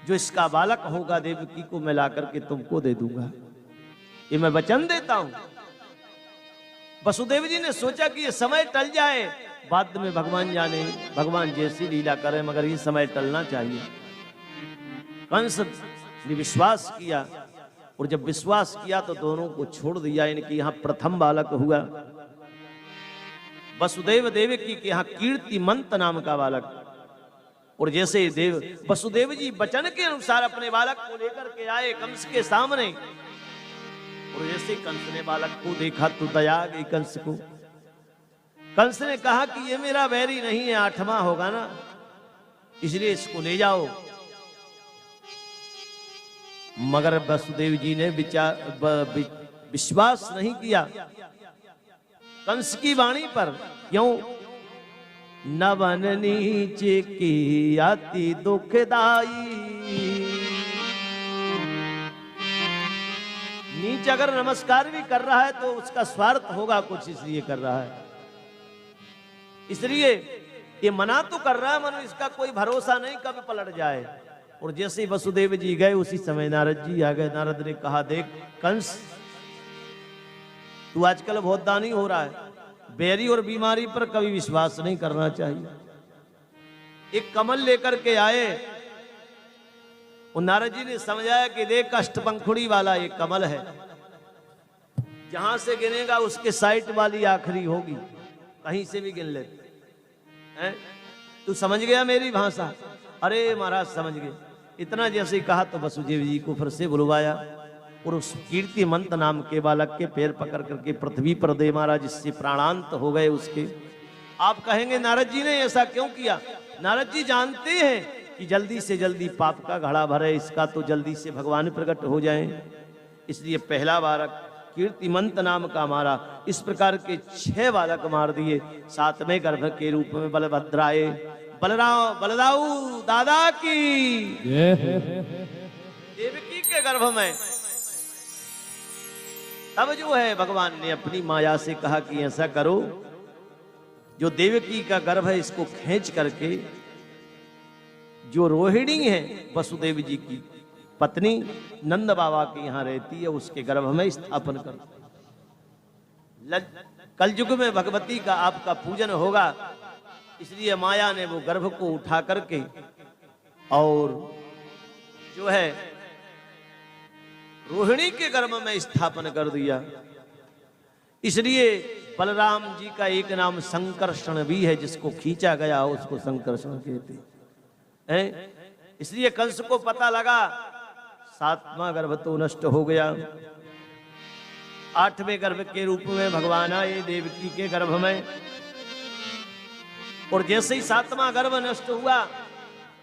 जो इसका बालक होगा देवकी को मैं ला करके तुमको दे दूंगा, ये मैं वचन देता हूं। वसुदेव जी ने सोचा कि ये समय टल जाए, बाद में भगवान जाने, भगवान जैसी लीला करे, मगर ये समय टलना चाहिए। कंस ने विश्वास किया, और जब विश्वास किया तो दोनों को छोड़ दिया। इनके यहाँ प्रथम बालक हुआ वसुदेव देवकी के यहाँ कीर्तिमंत नाम का बालक। और जैसे देव वसुदेव जी वचन के अनुसार अपने बालक को लेकर के आए कंस के सामने, और जैसे कंस ने बालक को देखा तो दया आ गई कंस को। कंस ने कहा कि ये मेरा बैरी नहीं है, 8वां होगा ना, इसलिए इसको ले जाओ। मगर वसुदेव जी ने विश्वास नहीं किया कंस की वाणी पर। क्यों? न बन नीचे की आती दुखदाई। नीचे अगर नमस्कार भी कर रहा है तो उसका स्वार्थ होगा कुछ, इसलिए कर रहा है। इसलिए ये मना तो कर रहा है, मनो इसका कोई भरोसा नहीं कब पलट जाए। और जैसे वसुदेव जी गए, उसी समय नारद जी आ गए। नारद ने कहा, देख कंस, तू आजकल बहुत दानी हो रहा है, बैरी और बीमारी पर कभी विश्वास नहीं करना चाहिए। एक कमल लेकर के आए, और नारद जी ने समझाया कि देख अष्टपंखुड़ी वाला एक कमल है, जहां से गिनेगा उसके साइड वाली आखिरी होगी, कहीं से भी गिन ले। तू समझ गया मेरी भाषा? अरे महाराज समझ गए। इतना जैसे ही कहा तो वसुदेव जी को फिर से बुलवाया, और उस कीर्तिमंत नाम के बालक के पैर पकड़ करके पृथ्वी पर दे मारा, जिससे प्राणांत हो गए उसके। आप कहेंगे नारद जी ने ऐसा क्यों किया? नारद जी जानते हैं कि जल्दी से जल्दी पाप का घड़ा भरे, इसका तो जल्दी से भगवान प्रकट हो जाएं, इसलिए पहला बालक कीर्तिमंत नाम का मारा। इस प्रकार के 6 बालक मार दिए। 7वें गर्भ के रूप में बलभद्राए बलदाऊ दादा की देवकी के गर्भ में। तब जो है भगवान ने अपनी माया से कहा कि ऐसा करो, जो देवकी का गर्भ है इसको खींच करके, जो रोहिणी है वसुदेव जी की पत्नी नंद बाबा के यहाँ रहती है, उसके गर्भ में स्थापन कर। कलयुग में भगवती का आपका पूजन होगा, इसलिए माया ने वो गर्भ को उठा करके और जो है रोहिणी के गर्भ में स्थापन कर दिया। इसलिए बलराम जी का एक नाम संकर्षण भी है, जिसको खींचा गया उसको संकर्षण कहते हैं। इसलिए कंस को पता लगा 7वां गर्भ तो नष्ट हो गया। 8वें गर्भ के रूप में भगवान आए देवकी के गर्भ में, और जैसे ही 7वां गर्भ नष्ट हुआ,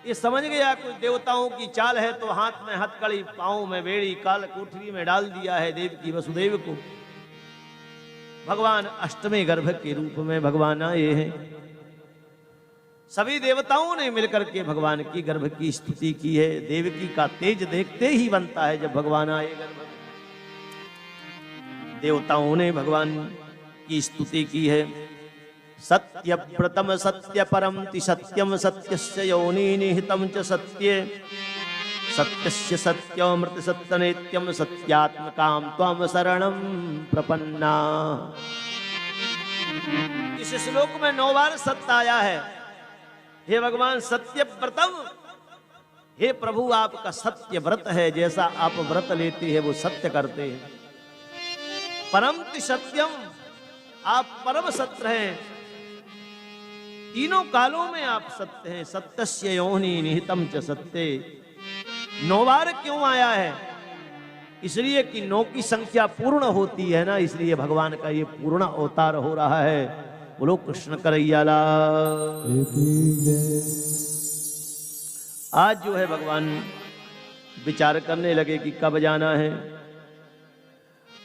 ये समझ गया कुछ देवताओं की चाल है, तो हाथ में हथकड़ी, पांव में बेड़ी, काल कोठरी में डाल दिया है देवकी वसुदेव को। भगवान अष्टमी गर्भ के रूप में भगवान आए हैं। सभी देवताओं ने मिलकर के भगवान की गर्भ की स्तुति की है। देवकी का तेज देखते ही बनता है जब भगवान आए गर्भ में। देवताओं ने भगवान की स्तुति की है। सत्य प्रथम सत्य परम ति सत्यम सत्यस्य योनि निहितम च सत्ये सत्यस्य सत्यमृत सत्य नित्यम सत्यात्मकाम त्वम शरणम प्रपन्ना। इस श्लोक में 9 बार सत्य आया है। हे भगवान सत्य व्रतम, हे प्रभु आपका सत्य व्रत है, जैसा आप व्रत लेते हैं वो सत्य करते हैं। परम ति सत्यम, आप परम सत्य हैं, तीनों कालों में आप सत्य हैं। सत्यस्य योनि निहितम च सत्ये। 9 बार क्यों आया है? इसलिए कि 9 की संख्या पूर्ण होती है ना, इसलिए भगवान का ये पूर्ण अवतार हो रहा है। बोलो कृष्ण करैया लाल। आज जो है भगवान विचार करने लगे कि कब जाना है।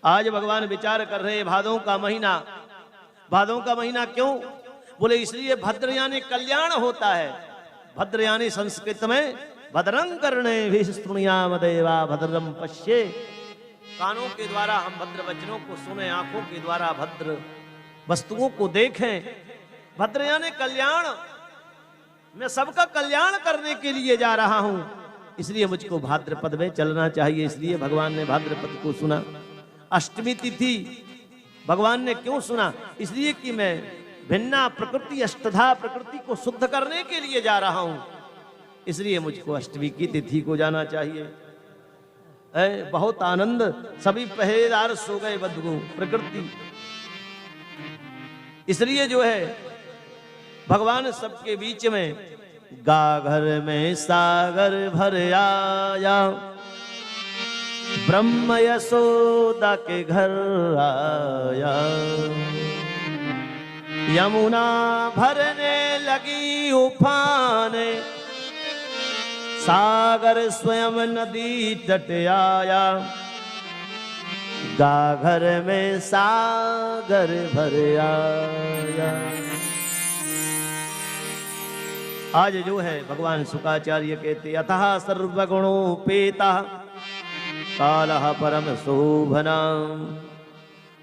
आज भगवान विचार कर रहे हैं भादों का महीना। भादों का महीना क्यों? बोले इसलिए भद्रयानी कल्याण होता है। भद्रयानी संस्कृत में भद्रं कर्णे स्तुणियाम देवा भद्रम पश्ये। कानों के द्वारा हम भद्र वचनों को सुने, आंखों के द्वारा भद्र वस्तुओं को देखें। भद्रयानी कल्याण, मैं सबका कल्याण करने के लिए जा रहा हूं, इसलिए मुझको भाद्रपद में चलना चाहिए। इसलिए भगवान ने भाद्रपद को सुना। अष्टमी तिथि भगवान ने क्यों सुना? इसलिए कि मैं भिन्ना प्रकृति अष्टधा प्रकृति को शुद्ध करने के लिए जा रहा हूं, इसलिए मुझको अष्टमी की तिथि को जाना चाहिए। बहुत आनंद, सभी पहरेदार सो गए बंधुओं प्रकृति। इसलिए जो है भगवान सबके बीच में गाघर में सागर भर आया, ब्रह्म यशोदा के घर आया। यमुना भरने लगी उफान, सागर स्वयं नदी तट आया। गाघर में सागर भर आया। आज जो है भगवान शुकाचार्य कहते अतः सर्वगुणोपेता कालः परम शोभना।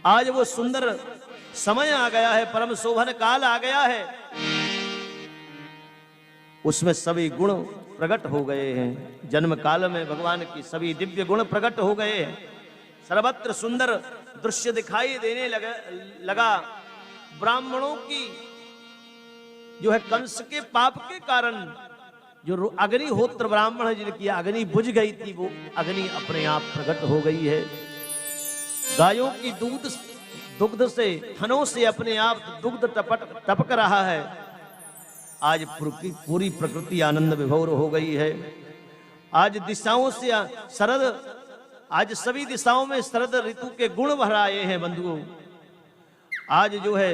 आज वो सुंदर समय आ गया है, परम शोभन काल आ गया है। उसमें सभी गुण प्रकट हो गए हैं। जन्म काल में भगवान की सभी दिव्य गुण प्रकट हो गए हैं। सर्वत्र सुंदर दृश्य दिखाई देने लगा। ब्राह्मणों की जो है कंस के पाप के कारण जो अग्निहोत्र ब्राह्मण जिनकी अग्नि बुझ गई थी, वो अग्नि अपने आप प्रकट हो गई है। गायों की दुग्ध से, थनों से अपने आप दुग्ध टपक रहा है। आज पूरी प्रकृति आनंद विभोर हो गई है। आज दिशाओं से शरद, आज सभी दिशाओं में शरद ऋतु के गुण भर आए हैं बंधुओं। आज जो है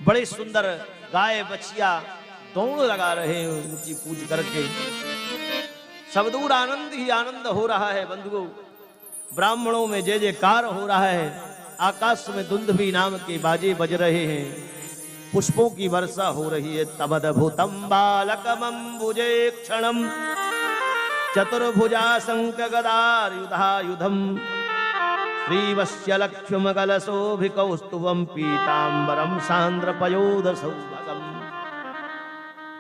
बड़े सुंदर गाय बछिया दौड़ लगा रहे हैं ऊंची पूछ करके। सब दूर आनंद ही आनंद हो रहा है बंधुओं। ब्राह्मणों में जय जयकार हो रहा है। आकाश में दुंदुभी नाम के बाजे बज रहे हैं। पुष्पों की वर्षा हो रही है। तमद्भुतम बालकमंबुजे क्षणम चतुर्भुजा शंख गदायुधायुधम श्रीवस्य लक्ष्म कलशोभिकौस्तुभम पीतांबरम सांद्र पयोध सौभगम।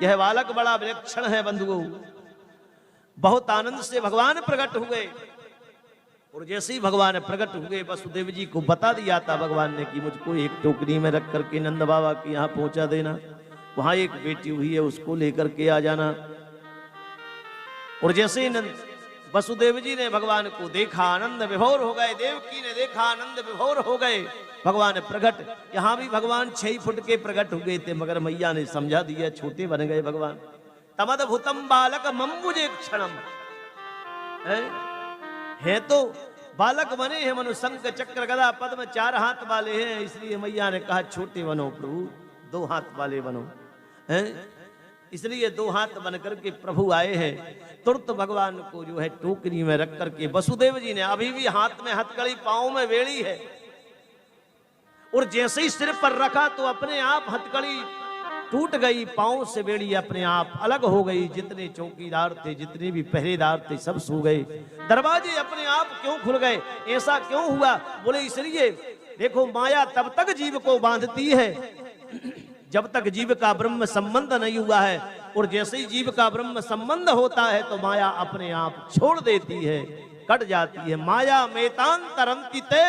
यह बालक बड़ा विलक्षण है बंधुओं। बहुत आनंद से भगवान प्रकट हुए और जैसे ही भगवान प्रकट हुए वसुदेव जी को बता दिया था भगवान ने कि मुझको एक टोकरी में रख करके नंद बाबा के यहाँ पहुंचा देना। वहां एक बेटी हुई है, उसको लेकर के आ जाना। और जैसे ही वसुदेव जी ने भगवान को देखा, आनंद विभोर हो गए। देवकी ने देखा, आनंद विभोर हो गए। भगवान प्रकट, यहाँ भी भगवान 6 फुट के प्रकट हो गए थे, मगर मैया ने समझा दिया, छोटे बन गए भगवान। तमद्भुतम बालक मम्बुजे क्षणम, है तो बालक बने हैं, मनु शंख चक्र गदा पद्म 4 हाथ वाले हैं। इसलिए मैया ने कहा छोटे बनो प्रभु, 2 हाथ वाले बनो। हैं इसलिए 2 हाथ बन करके प्रभु आए हैं। तुरंत भगवान को जो है टोकरी में रख करके वसुदेव जी ने, अभी भी हाथ में हथकड़ी, पांव में बेड़ी है, और जैसे ही सिर पर रखा तो अपने आप हथकड़ी टूट गई, पांव से बेड़ी अपने आप अलग हो गई। जितने चौकीदार थे, जितने भी पहरेदार थे, सब सो गए। दरवाजे अपने आप क्यों खुल गए, ऐसा क्यों हुआ? बोले इसलिए देखो, माया तब तक जीव को बांधती है जब तक जीव का ब्रह्म संबंध नहीं हुआ है, और जैसे ही जीव का ब्रह्म संबंध होता है तो माया अपने आप छोड़ देती है, कट जाती है। माया मेतांतरंति ते,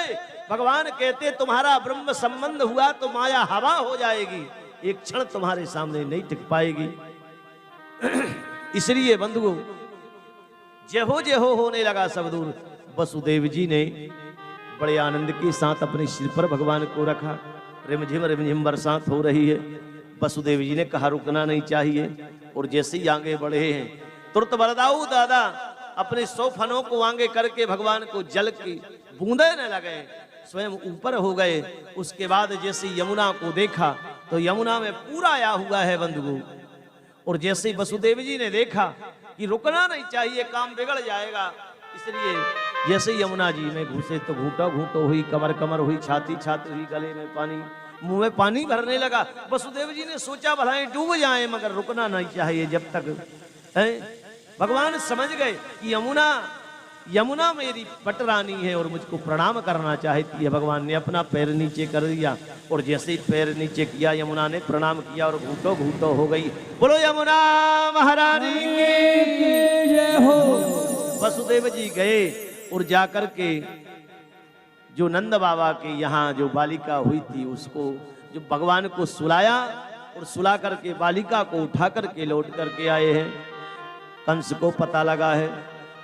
भगवान कहते तुम्हारा ब्रह्म संबंध हुआ तो माया हवा हो जाएगी, एक क्षण तुम्हारे सामने नहीं टिक पाएगी। इसलिए बंधुओं, जय हो होने लगा सब दूर। वसुदेव जी ने बड़े आनंद के साथ अपने सिर पर भगवान को रखा। रिमझिम बरसात हो रही है। वसुदेव जी ने कहा रुकना नहीं चाहिए, और जैसे ही आगे बढ़े हैं तुरंत बरदाऊ दादा अपने 100 फनों को आगे करके भगवान को जल की बूंदे न लगे, स्वयं ऊपर हो गए। उसके बाद जैसे यमुना को देखा तो यमुना में पूरा आया हुआ है बंधुओं। और जैसे वसुदेव जी ने देखा कि रुकना नहीं चाहिए, काम बिगड़ जाएगा, इसलिए जैसे यमुना जी में घुसे तो घूंटो घूंटो हुई, कमर कमर हुई, छाती छाती हुई, गले में पानी, मुंह में पानी भरने लगा। वसुदेव जी ने सोचा भलाई डूब जाए, मगर रुकना नहीं चाहिए जब तक है। भगवान समझ गए कि यमुना मेरी पटरानी है और मुझको प्रणाम करना चाहती है। भगवान ने अपना पैर नीचे कर दिया, और जैसे ही पैर नीचे किया यमुना ने प्रणाम किया और घूंटो घूंटो हो गई। बोलो यमुना महारानी की जय हो। वसुदेव जी गए और जाकर के जो नंद बाबा के यहाँ जो बालिका हुई थी उसको, जो भगवान को सुलाया, और सुला करके बालिका को उठा करके लौट करके आए हैं। कंस को पता लगा है,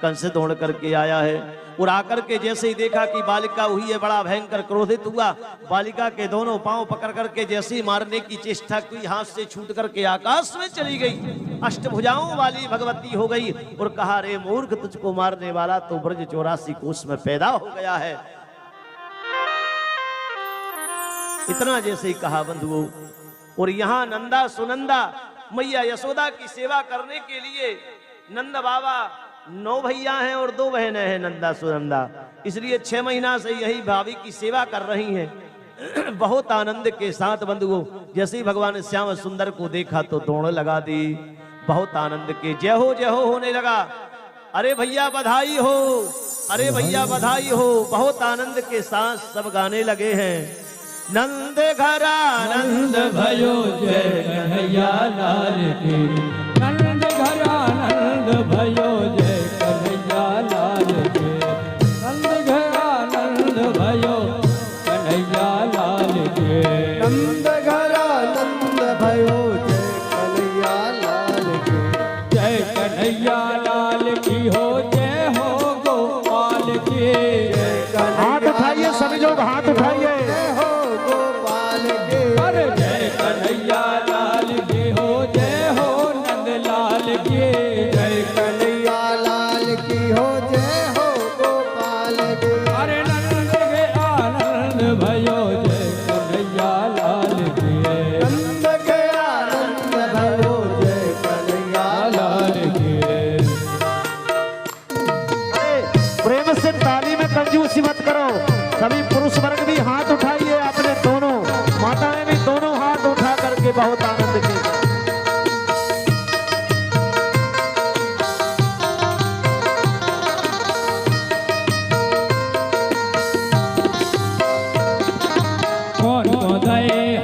कंस दौड़ करके आया है, और आकर के जैसे ही देखा कि बालिका हुई है, बड़ा भयंकर क्रोधित हुआ। बालिका के दोनों पांव पकड़ करके जैसे ही मारने की चेष्टा की, हाथ से छूट करके आकाश में चली गई, अष्टभुजाओं वाली भगवती हो गई। और कहा रे मूर्ख, तुझको मारने वाला तो ब्रज 84 कोष में पैदा हो गया है। इतना जैसे ही कहा बंधुओं, और यहाँ नंदा सुनंदा मैया यशोदा की सेवा करने के लिए नंद बाबा 9 भैया हैं और 2 बहनें हैं नंदा सुनंदा, इसलिए 6 महीना से यही भाभी की सेवा कर रही हैं। बहुत आनंद के साथ बंधुओं, जैसे ही भगवान श्याम सुंदर को देखा तो दौड़ लगा दी। बहुत आनंद के जय हो होने लगा। अरे भैया बधाई हो, अरे भैया बधाई हो। बहुत आनंद के साथ सब गाने लगे हैं। नंद घर आनंद भयो जय कन्हैया लाल की, नंद घर आनंद भयो जय कन्हैया लाल की, नंद घर आनंद भयो कन्हैया लाल की, नंद घर आनंद भयो जय कन्हैया लाल की, जय कन्हैया लाल की हो, जय हो गोपाल की। हाथ उठाइए सभी लोग, हाथ उठाइए। जय हो गोपाल के, अरे जय कन्हैया लाल की हो, जय हो नंद लाल की, जय कन्हैया लाल की हो, जय हो गोपाल के। अरे नंद के आनंद भयो जय कन्हैया लाल की, नंद के आनंद भयो जय कन्हैया लाल की। प्रेम से ताली में कंजूसी मत करो। सभी पुरुष वर्ग भी हाथ उठाइए, अपने दोनों माताएं भी दोनों हाथ उठा करके बहुत आनंद के। कौन को दे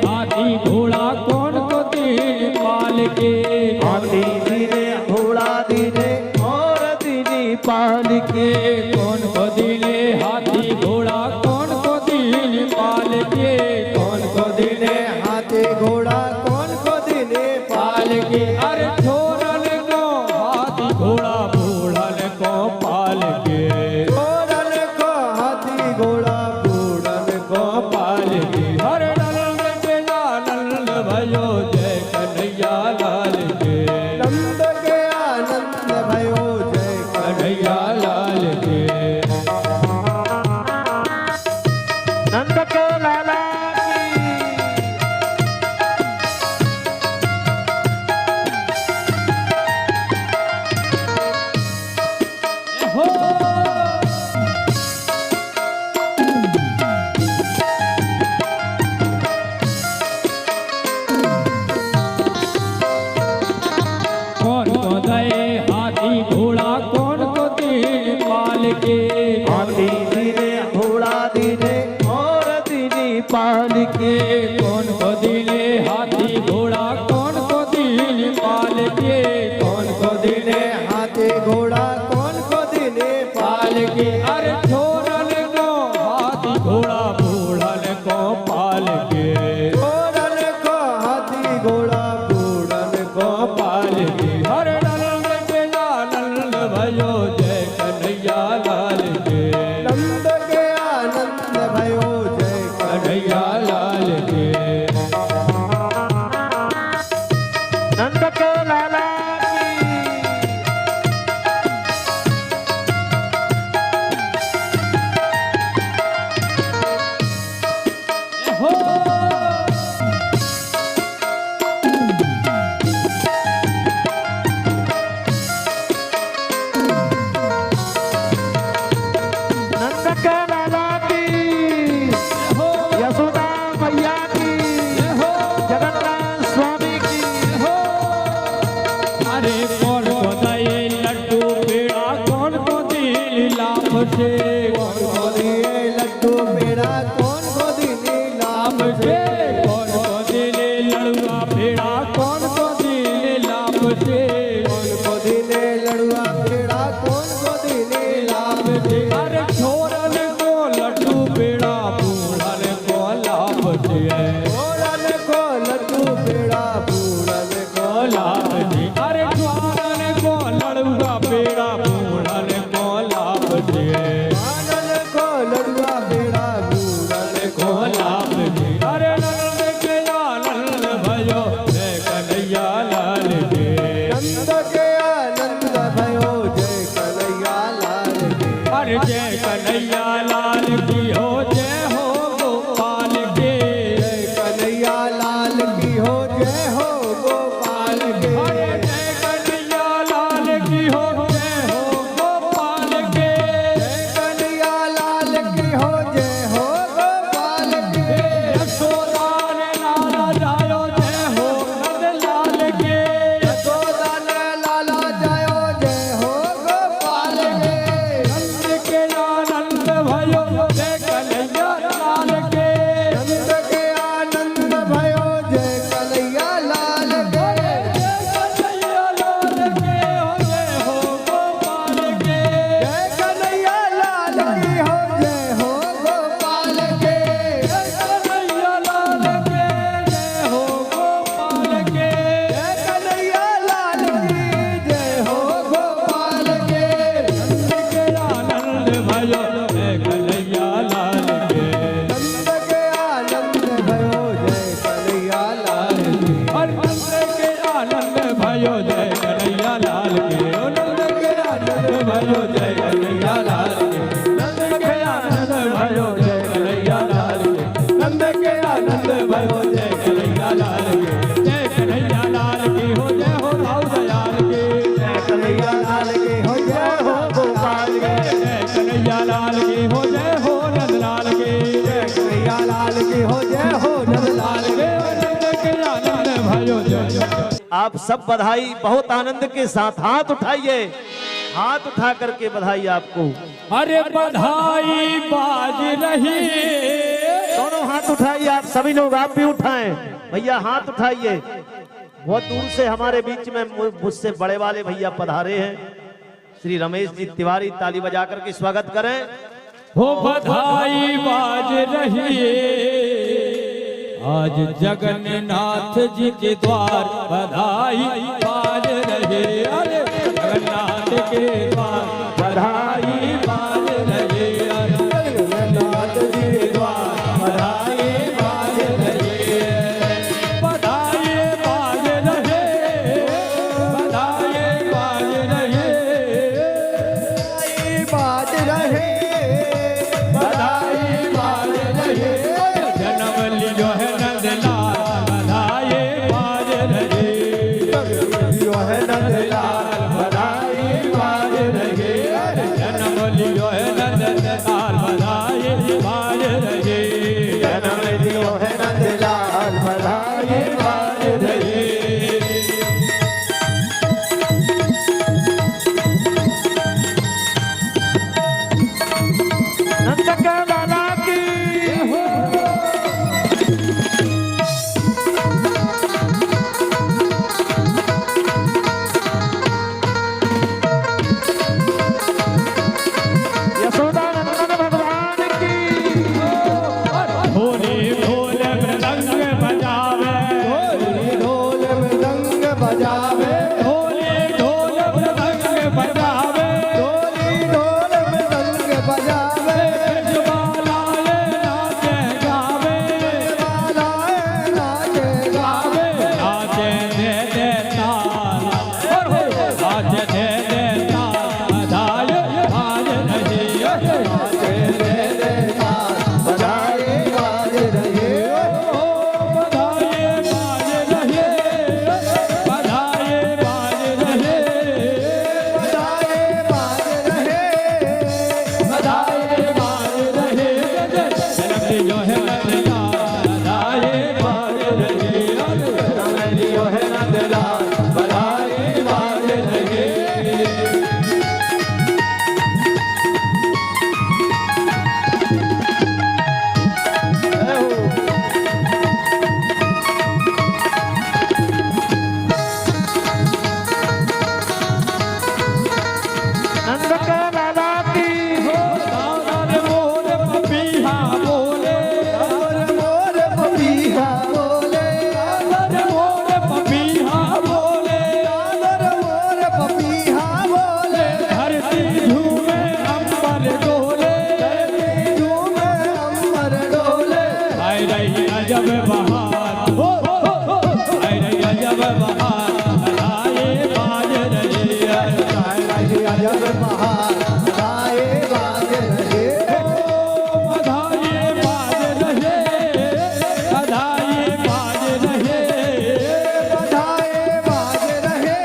हाथी घोड़ा, कौन को दे पाल के, हाथी दीने घोड़ा दीने और दीनी पाल के, कौन को दिले हाथी घोड़ा, कौन को दिल पाल के, कौन को दीने हाथी घोड़ा, कौन को दीने पाल के। अरे छोरन को हाथी घोड़ा, बूढ़न को पाल के, घोड़न को हाथी घोड़ा, बूढ़न को पाल के। हरे नंद के आनंद भयो जय कन्हैया लाल के, नंद के आनंद भयो जय कन्हैया लाल के। नंद के लाला हो के हाथी दीने घोड़ा दीने और दीनी पाल के कौन को दिले हाथी घोड़ा कौन को दिले पाल के कौन को दिले हाथी घोड़ा कौन को दिले पाल के अरे छोरन को हाथी घोड़ा बूढ़न को पाल के घोड़न को हाथी घोड़ा बूढ़न को पाल के हर नंद के आनंद भयो जय कन्हैया लाल के नंद के आनंद भयो जय कन्हैया लाल के नंद के लाला हो नंद के लाला की हो यशोदा मैया की हो जगन्नाथ स्वामी की हो अरे कौन को दे लड्डू पेड़ा कौन को दिल लाभ से कौन को दिए लड्डू पेड़ा कौन को दिले लाभ लाभ से कौन को दिल लड़ुआ पेड़ा कौन को दिल लाभ से कौन को दिले लड़ुआ पेड़ा कौन को दिले लाभ से अरे छोरन को लड्डू पेड़ा बूढ़न को लाभ से घोड़न को लड्डू पेड़ा बूढ़न को लाभ से अरे छोरन को लड़ुआ पेड़ा बूढ़न को लाभ से आनन को लड़ुआ पेड़ा बूढ़न को लाभ दे अरे नंद के आनंद भयो जय कन्हैया लाल के नंद के आनंद भयो जय कन्हैया लाल के अरे जय कन्हैया लाल की हो जय हो गोपाल के जय कन्हैया लाल की हो जय हो गोपाल के अरे जय कन्हैया लाल की हो जय हो गोपाल के जय कन्हैया लाल की हो जय हो गोपाल के यशोदा ने लाला जायो जय हो नंद लाल के यशोदा ने लाला जायो जय हो गोपाल के नंद के आनंद भयो जय कन्हैया लाल के नंद के आनंद भयो जय कन्हैया लाल के कन्हैया लाल के हो जय हो गोपाल के जय कन्हैया लाल की हो जय हो गोपाल के कन्हैया लाल के जय हो गोपाल के जय कन्हैया लाल की जय हो गोपाल के नंद के आनंद भयो जय कन्हैया लाल के नंद के आनंद भयो जय कन्हैया लाल की और नंद के आनंद भयो जय कन्हैया लाल के ओ नंद के आनंद भयो जय कन्हैया लाल के नंद के आनंद भयो जय कन्हैया लाल के नंद के आनंद भयो जय कन्हैया लाल के जय कन्हैया लाल की हो जय हो राव दयाल के जय कन्हैया लाल की हो जय हो गोपाल के जय कन्हैया लाल की हो जय हो नंद लाल के जय कन्हैया लाल की हो जय हो नंद लाल के नंद के आनंद भयो जय आप सब बधाई बहुत आनंद के साथ हाथ उठाइए, हाथ उठा करके बधाई आपको। अरे बधाई बाज रही दोनों हाथ उठाइए आप सभी लोग, आप भी उठाएं भैया हाथ उठाइए। बहुत दूर से हमारे बीच में मुझसे बड़े वाले भैया पधारे हैं, श्री रमेश जी तिवारी, ताली बजा करके स्वागत करें। हो बधाई बाज रही आज जगन्नाथ जी के द्वार बधाई बाज रहे। अरे जगन्नाथ के द्वार बधाई बाज रहे। अरे जगन्नाथ जी के द्वार बधाई बाज रहे। बधाई बाज रहे, बधाई बाज रहे, बाज रहे, बधाई बाज रहे। जन्म लियो है नंदलाल बधाई बाज रहे। जो है नंदलाल बधाई बाज जब बहार बधाई बाज रहे बधाई बाज रहे बधाई बाज रहे बधाई बाज रहे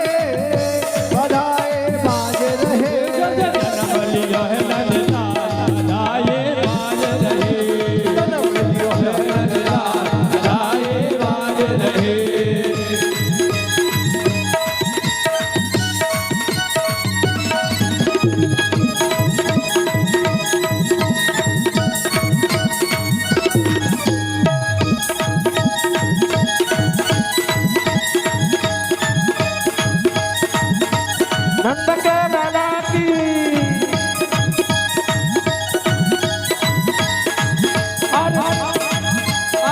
बधाई बाज रहे जन्म लिया है नंदलाल बधाई बाज रहे जन्म लियो है नंदलाल बधाई बाज रहे नंद के लाला की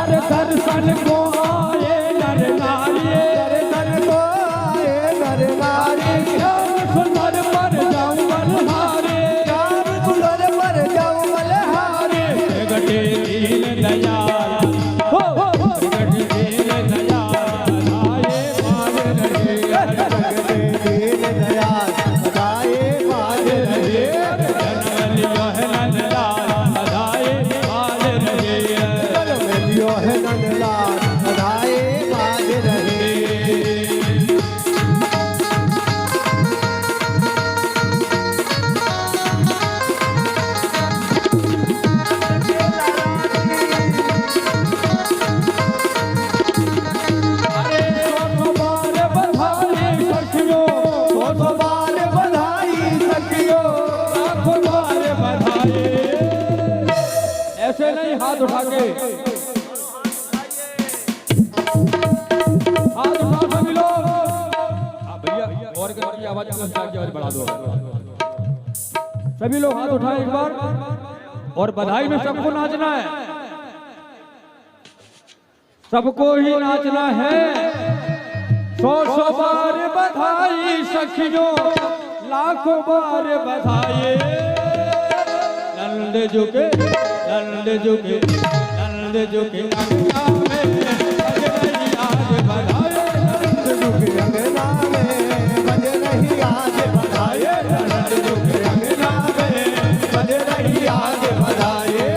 अरे दर्शन को आए नर नारी दर्शन को आए नर नारी श्याम सुंदर पर जाऊं बलहारे श्याम सुंदर पर जाऊं बलहारे प्रगटे दीन दयाल हो प्रगटे दीन दयाल आए बाज रहे जगते दीन दयाल बधाई बाज रहे जन्म लिया है नंदलाल बधाई बाज रहे जन्म लियो है नंदलाल बधाई बाज रहे अरे सौ बार बधाई सखियों सौ बार बधाई सखियो लाखों बार बधाई ऐसे नहीं हाथ उठा के हाथ उठा सभी लोग भैया और की आवाज की आवाज बढ़ा दो सभी लोग हाथ उठाए एक बार और बधाई में सबको नाचना है सबको ही नाचना है सौ बार बधाई सखियों लाखों बार बधाई नंद झुके नंद झुके नंद झुके अंगना में बज रही आज बधाई नंद झुके अंगना में बज रही आज बधाई नंद झुके अंगना में बज रही आज बधाई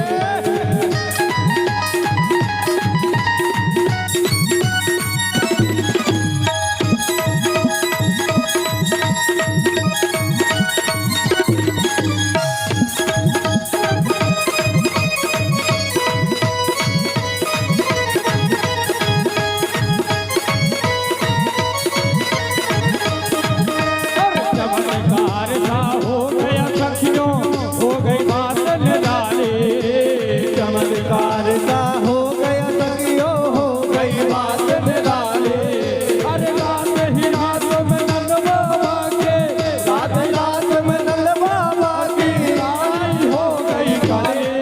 चमत्कार सा हो गया सखियों हो गई बात निराली चमत्कार सा हो गया सखियो हो गई बात निराली अरे रात ही रात में नंद बाबा के रात रात में नंद बाबा की आई हो गई काले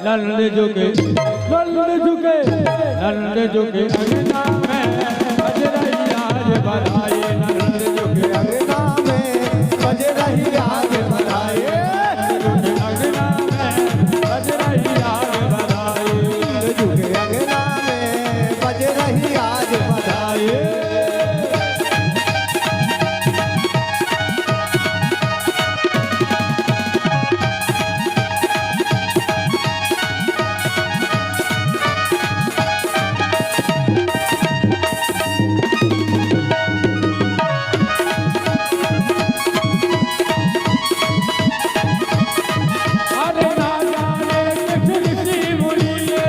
नंद झुके नंद झुके नंद झुके अंगना में बज रही आज बधाई नंद झुके अंगना में बज रही आज बधाई अंगना में बज रही आज बधाई झुके अंगना में बज रही आज बधाई अरे राजा ने किस ऋषि मुनि ने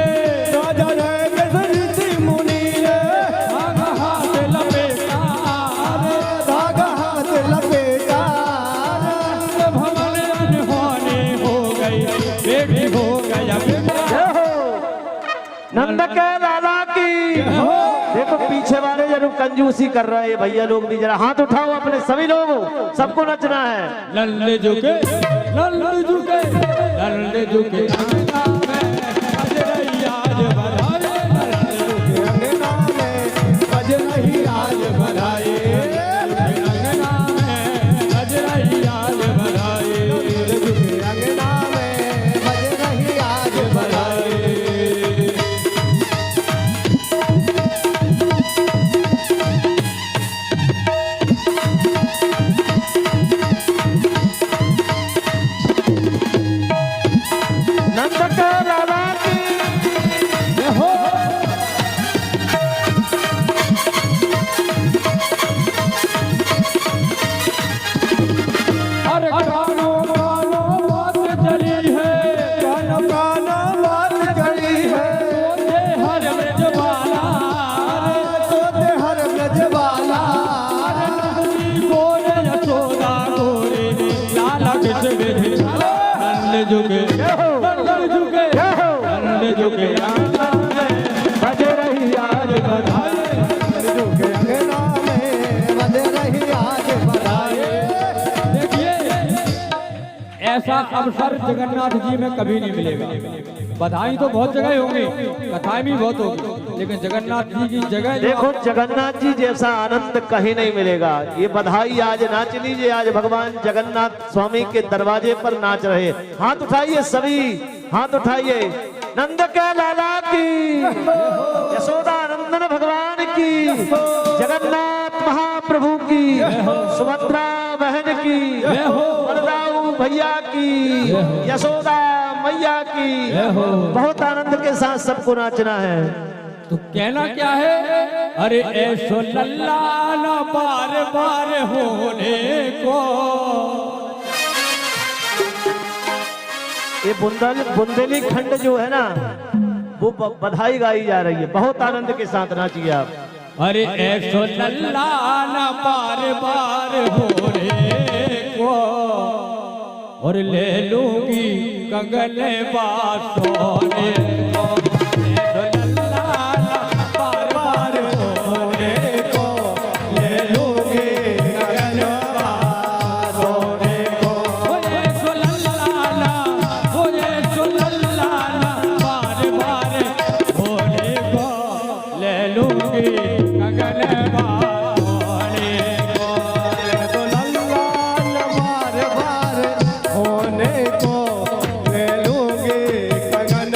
राजा ने किस ऋषि मुनि ने धागा हाथ लपेटा अरे धागा हाथ लपेटा भवन अनहोनी हो गई बेटी हो गया बेटा जय हो नंद के लाला की देखो पीछे वाले जरूर कंजूसी कर रहे हैं भैया लोग भी जरा हाथ उठाओ अपने सभी लोगों सबको नचना है नंद झुके नंद झुके नंद झुके अंगना में बज रही आज बधाई नंद झुके अंगना में बज रही आज बधाई अंगना में बज रही आज बधाई अंगना में बज रही आज बधाई ऐसा अवसर जगन्नाथ जी में कभी नहीं मिलेगा। बधाई तो बहुत जगह होंगी, कथाएं भी बहुत होगी, लेकिन जगन्नाथ जी की जगह देखो जगन्नाथ जी जैसा आनंद कहीं नहीं मिलेगा। ये बधाई आज नाच लीजिए, आज भगवान जगन्नाथ स्वामी के दरवाजे पर नाच रहे। हाथ उठाइए सभी, हाथ उठाइए। नंद के लाला की, यशोदा नंदन भगवान की, जगन्नाथ महाप्रभु की, सुभद्रा बहन की, बलदाऊ भैया की, यशोदा मैया की। बहुत आनंद के साथ सबको नाचना है। तो कहना क्या है? अरे ऐसो लल्ला ना बार बार होने को। ये बुंदेली खंड जो है ना, वो बधाई गाई जा रही है। बहुत आनंद के साथ नाचिए आप। अरे ऐसो लल्ला ना बार बार होने को, और ले लूंगी कंगन बासोने को। ऐसो लल्ला ना बार बार होने को, ले लूंगी कंगन बासोने को। ऐसो लल्ला ना, ऐसो लल्ला ना बार बार होने को, ले लूंगी कंगन बासोने को। ऐसो लल्ला न बार बार होने को, ले लूंगी कंगन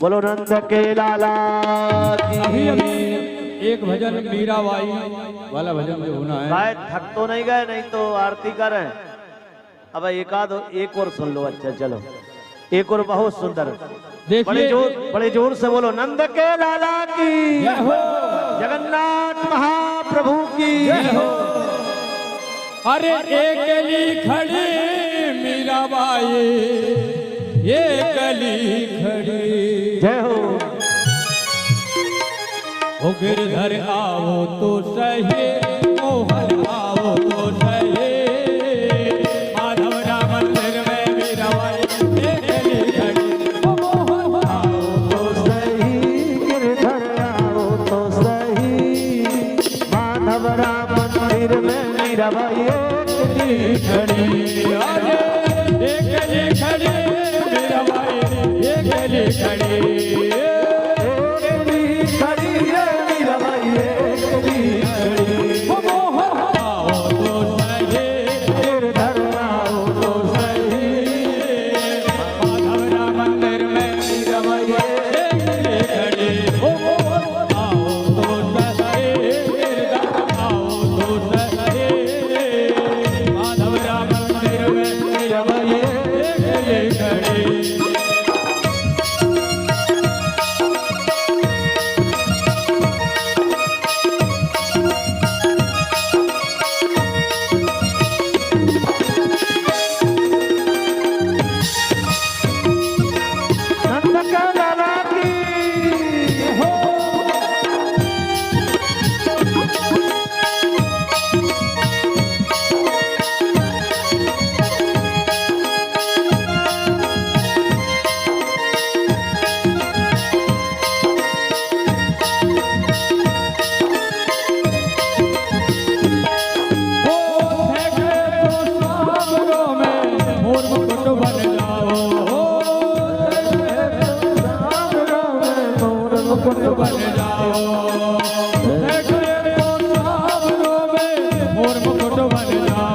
बोलो नंद के लाला अभी की। अभी एक भजन मीराबाई वाला भजन जो होना है। गाय थक तो नहीं गए, नहीं तो आरती करें। अब एक और सुन लो। अच्छा चलो, एक और बहुत सुंदर। देखिए बड़े जोर से बोलो नंद के लाला की, जय हो, जगन्नाथ महाप्रभु की। जय हो। अरे एक गली खड़ी मीराबाई, एक गली खड़ी। जय हो। ओ गिरधर आओ तो सही, मोहन आओ तो सही, माधव राम मंदिर में मीराबाई एक गली खड़ी। ओ मोहन आओ तो सही, गिरधर आओ तो सही, माधव राम मंदिर में मीराबाई एक गली खड़ी। अरे एक गली खड़ी मीराबाई, एक गली खड़ी। ओ मोहन आओ तो सही, गिरधर आओ तो सही, माधव राम मंदिर में मीराबाई एक गली खड़ी। ओ मोहन आओ तो सही, गिरधर आओ तो सही, माधव राम मंदिर में मीराबाई एक गली खड़ी। नंद के लाला की। बन जाओ, मोर मुकुट बन जाओ।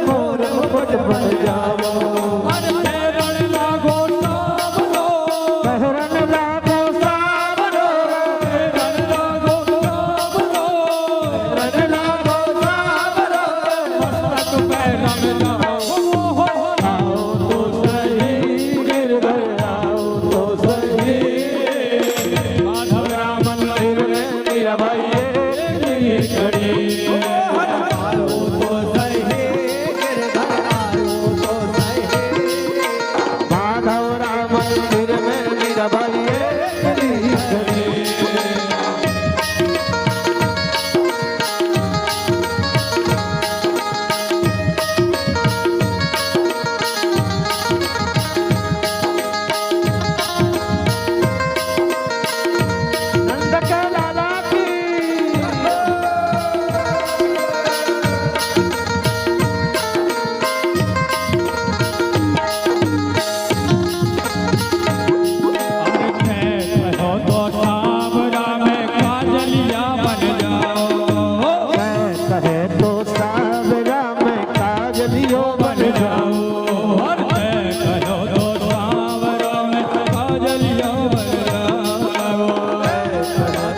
मोर मुकुट बन जाओ, अरे तेरण लागो सावरो, पहरन लागो सावरो, तेरण लागो सावरो, पहरन लागो सावरो, मस्तक पे रंग जाओ। आओ तो सही, गिरधर आओ तो सही, माधव राम मंदिर में मीराबाई एक गली खड़ी। आओ तो सही, गिरधर आओ तो सही, माधव राम मंदिर में मीराबाई एक गली खड़ी। नंद के लाला की। कहो तो सावरा में काजलिया बन जाओ, कहे तो सावरा में काजलियो बन जाओ। हर कहो तो सावरा में काजलिया बन जाओ,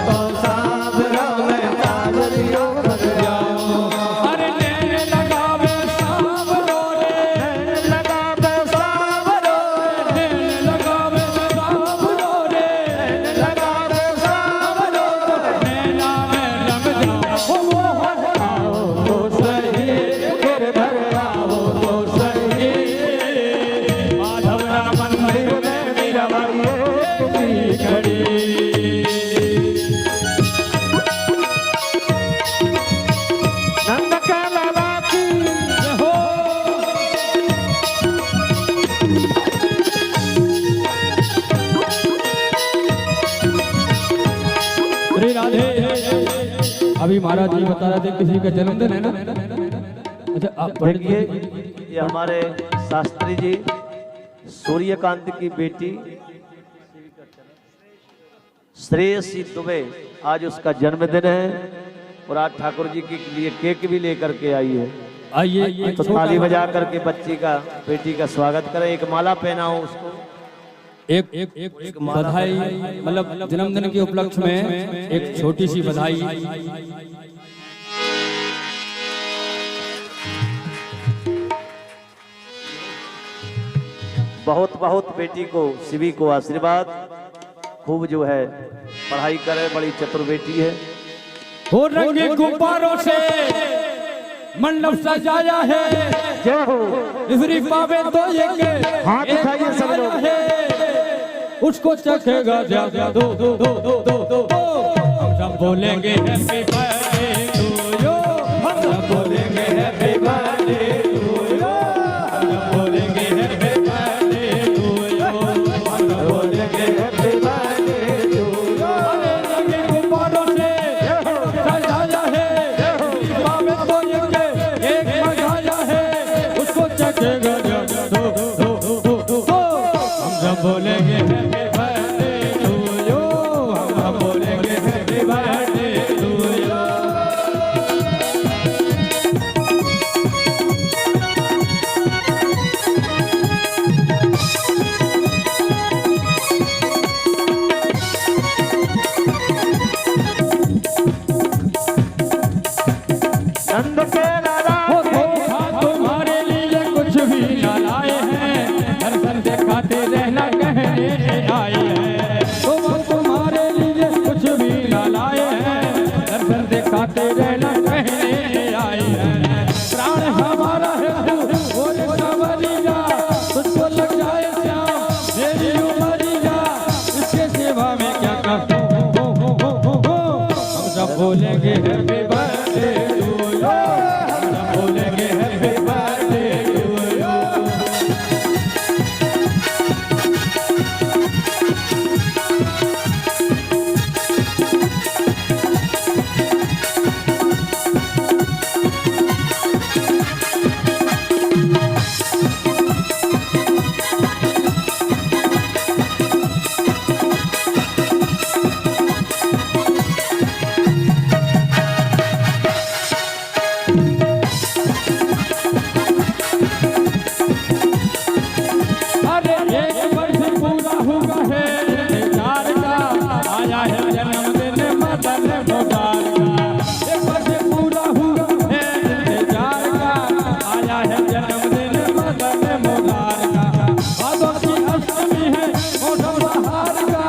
तो सावरा में काजलियो बन जाओ। अरे नैन लगावे सावरो रे, नैन लगावे सावरो, नैन लगावे सावरो रे, नैन लगावे सावरो, नैना में रम जाओ। आओ तो सही, गिरधर आओ तो सही, माधव राम मंदिर में मीराबाई एक गली खड़ी। नंद के लाला की। हो श्री राधे। अभी महाराज जी बता रहे थे किसी का जन्मदिन है ना। अच्छा आप पंडित देखिए, जी, ये हमारे शास्त्री जी सूर्यकांत की बेटी श्रेयसी दुबे, आज उसका जन्मदिन है और आज ठाकुर जी के लिए केक भी लेकर के आई है। आइए तो ताली बजा करके बच्ची का बेटी का स्वागत करें, एक माला पहनाओ उसको। एक बधाई, मतलब जन्मदिन के उपलक्ष्य में एक छोटी सी बधाई। बहुत बहुत बेटी को शिवी को आशीर्वाद, खूब जो है पढ़ाई करे, बड़ी चतुर बेटी है। हो रंगे गुब्बारों से मंडप सजाया है, जय हो। इफरी पावे तो ये के हाथ उठाइए सब लोग। है, उसको चखेगा ज्यादा दो दो दो दो दो दो दो। हम सब बोलेंगे हैप्पी बर्थडे टू यू, हम सब बोलेंगे हैप्पी बर्थडे टू यू, हम सब बोलेंगे हैप्पी बर्थडे टू यू, हम सब बोलेंगे हैप्पी बर्थडे टू यू। अरे रंगे गुब्बारों से सजाया है, पावे तो ये के एक मगाया है, उसको चखेगा ज्यादा दो दो दो दो दो दो। हम सब बोलेंगे हैप्पी बर्थडे टू यू, हम सब बोलेंगे हैप्पी बर्थडे टू यू। नंद के लाला हो धोखा तुम्हारे लिए कुछ भी न लाए हैं, दर्शन दिखाते रहना कहने आए हैं। तुम तुम्हारे लिए कुछ भी न लाए हैं, दर्शन दिखाते रहना कहने आए हैं। प्राण हमारा है तू और सवरिया, तुझको लग जाए श्याम मेरी उमरिया, इसके सेवा में क्या कहूँ। हम सब बोलेंगे हैप्पी बर्थडे टू यू, हम सब बोलेंगे हैप्पी बर्थडे टू यू। अरे एक वर्ष पूरा हुआ है इंतजार का, आया है जन्मदिन मदन मोदार का। एक वर्ष पूरा हुआ है इंतजार का, आया है जन्मदिन मदन मोदार का। भादों की अष्टमी है मौसम बहार का,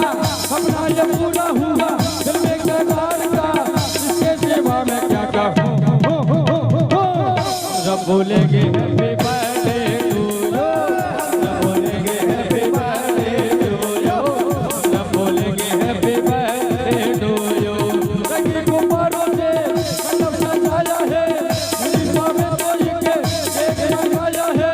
अपना ये पूरा हुआ दिल में करार का, इसके सेवा में क्या कहूँ। सब बोलेंगे हैप्पी बर्थडे टू यू, सब बोलेंगे हैप्पी बर्थडे टू यू, सब बोलेंगे हैप्पी बर्थडे टू यू। रंगे गुब्बारों से मंडप सजाया है, मेरी पावे तो ये के एक लगाया है,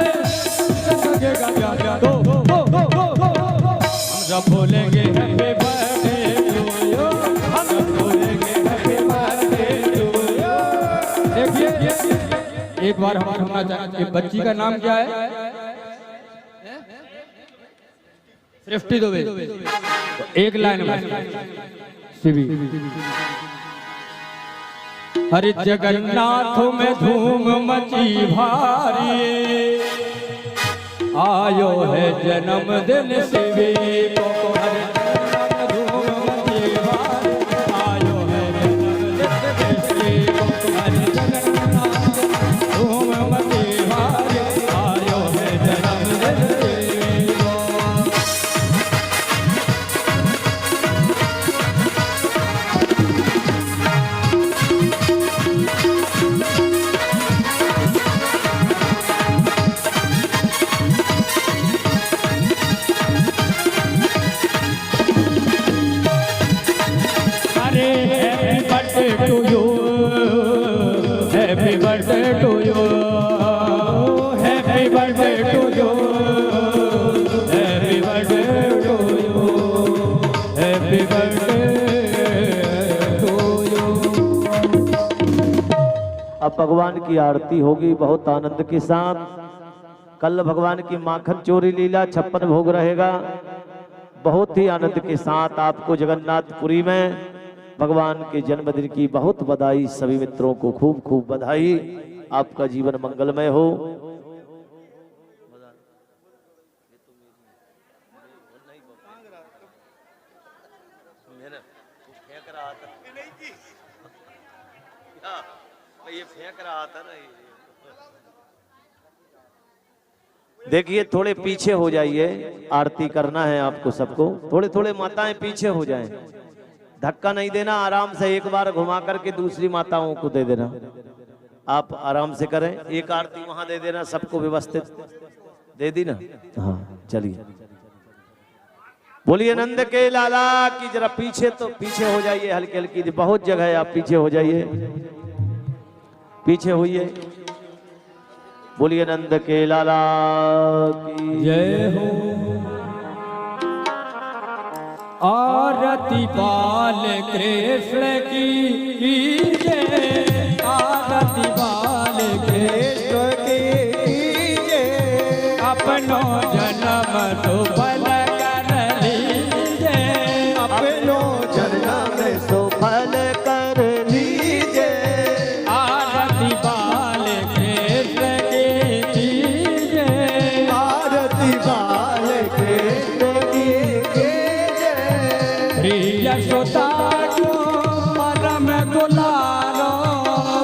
चखेगा ज्यादा दो दो दो दो दो। हम सब बोलेंगे हैप्पी बर्थडे टू यू, हम सब बोलेंगे हैप्पी बर्थडे टू यू। देखिए एक बार हम सुनना चाहेंगे, बच्ची का नाम क्या है? सृष्टि दुबे। एक लाइन में शिवी। हरि जगन्नाथ में धूम मची भारी, आयो है जन्मदिन शिवी को। हरि जगन्नाथ धूम मची भारी, आयो है जन्मदिन शिवी को। हरि जगन्नाथ धूम मची भारी, आयो है जन्मदिन शिवी को। अरे happy birthday to you, happy birthday to you, happy birthday to you, happy birthday to you, happy birthday to you. अब भगवान की आरती होगी बहुत आनंद के साथ। कल भगवान की माखन चोरी लीला 56 भोग रहेगा, बहुत ही आनंद के साथ। आपको जगन्नाथपुरी में भगवान के जन्मदिन की बहुत बधाई, सभी मित्रों को खूब खूब बधाई। आपका जीवन मंगलमय हो। ये फेंक रहा था ना। देखिए थोड़े पीछे हो जाइए, आरती करना है आपको सबको। थोड़े थोड़े माताएं पीछे हो जाएं, धक्का नहीं देना, आराम से एक बार घुमा करके दूसरी माताओं को दे देना। आप आराम से करें, एक आरती वहां दे देना सबको व्यवस्थित दे दी ना। हाँ चलिए, बोलिए नंद के लाला की। जरा पीछे तो पीछे हो जाइए, हल्की हल्की बहुत जगह है, आप पीछे हो जाइए, पीछे होइए। बोलिए नंद के लाला की जय हो। आरती बाल कृष्ण की जय, आरती बाल कृष्ण की जय। अपनो जन्म सुफल कर लीजिए, अपनो जन्म सुफल कर लीजिए। आरती बाल कृष्ण की जय, आरती बाल कृष्ण की जय। प्रिय सुता को परम दुलारो,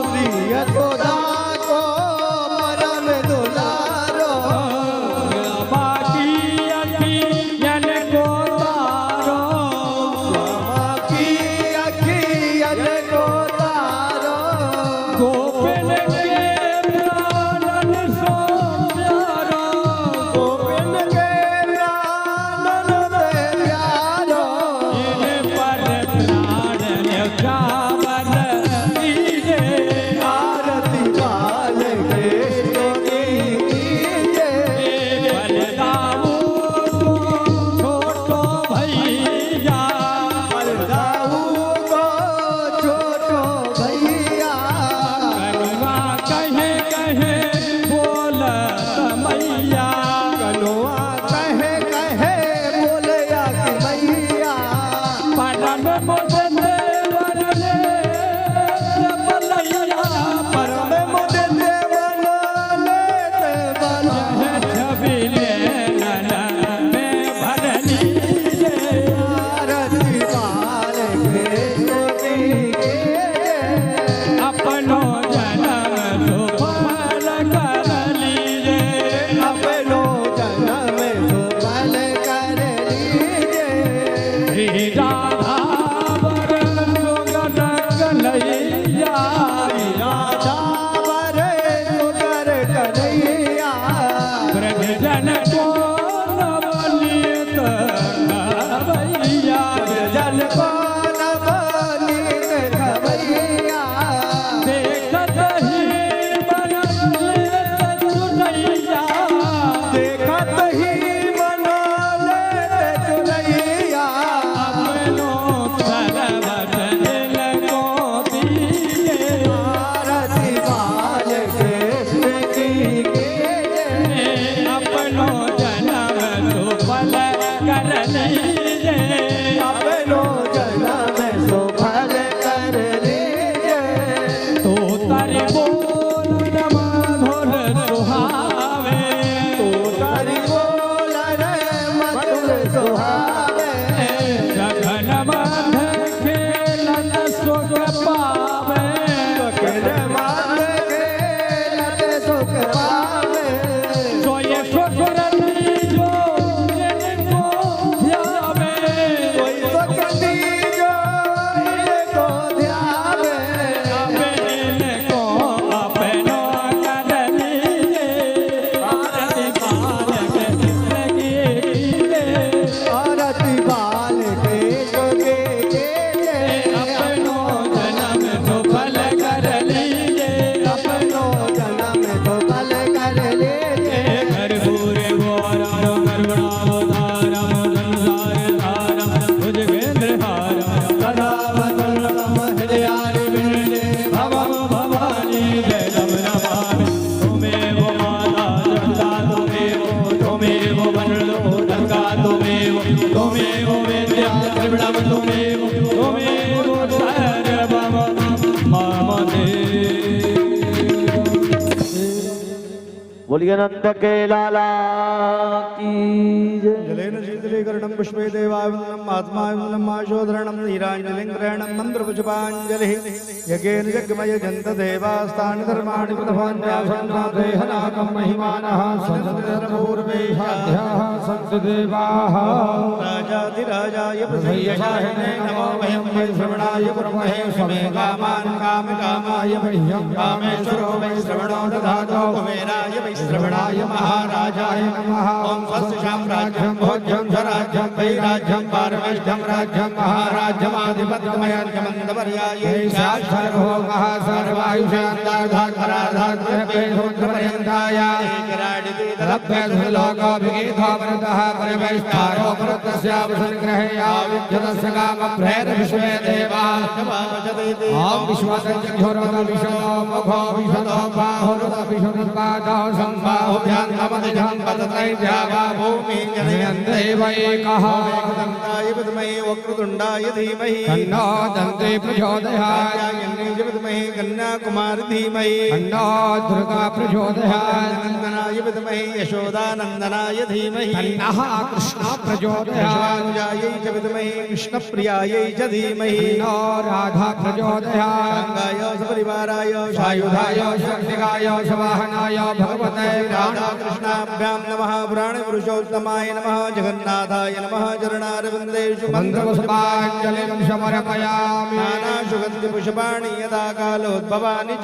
प्रिय सुधा को परम दुलारो। बाकी अति बोलिए नंद के लाला की जय। जलेन शीतलीकरणं पुष्पे देवाविन्दम् आत्माविन्दम् आशोधरणं नीराञ्जलिङ्ग्रहणं मन्त्रपुष्पाञ्जलिः यज्ञेन यज्ञमय जन्त देवास्तानि धर्माणि देहनाकं महिमानः सन्तपूर्वेशाध्याः सन्ति देवाः राजाधिराजाय प्रसय्यशाहिने नमो वयं वै श्रवणाय कुर्महे स्वमे कामान् कामकामाय मह्यं कामेश्वरो वै श्रवणो दधातो कुबेराय वै श्रवणाय महाराजाय नमः ॐ स्वस्य साम्राज्यं भोज्यं स्वराज्यं वैराज्यं पारमेष्ठ्यं राज्यं महाराज्यमाधिपत्यमयज्ञमन्दपर्याये शाश्वतभोगः सर्वायुषान्ताधात्पराधात्पर्यन्ताय लभ्यधुलोकोऽभिगीतोऽमृतः परमेष्ठारो परतस्यावसङ्ग्रहेया विद्युतस्य कामप्रेरविश्वे देवाः ॐ विश्वसञ्जघोरतविशदो मुखो विशदो बाहुरुतविशदपादो सम्बाहुभ्यां नमदिजं पतत्रैभ्यावा भूमि जनयन्दैव एकः दन्ताय विद्महे वक्रतुण्डाय धीमहि तन्नो दन्ते प्रचोदयात् विद्महे कन्याकुमारी धीमहि तन्नो दुर्गा प्रचोदयात् नन्दनाय विद्महे यशोदानन्दनाय धीमहि तन्नः कृष्ण प्रचोदयात् जायै च विद्महे कृष्णप्रियायै च धीमहि तन्नो राधा प्रचोदयात् गङ्गाय सपरिवाराय सायुधाय शक्तिकाय सवाहनाय भगवते राधाकृष्णाभ्यां नमः पुराणपुरुषोत्तमाय नमः जगन्नाथाय नमः चरणारविन्देषु मन्त्रपुष्पाञ्जलिं समर्पयामि नानासुगन्धिपुष्पाणि यदा कालोद्भवानि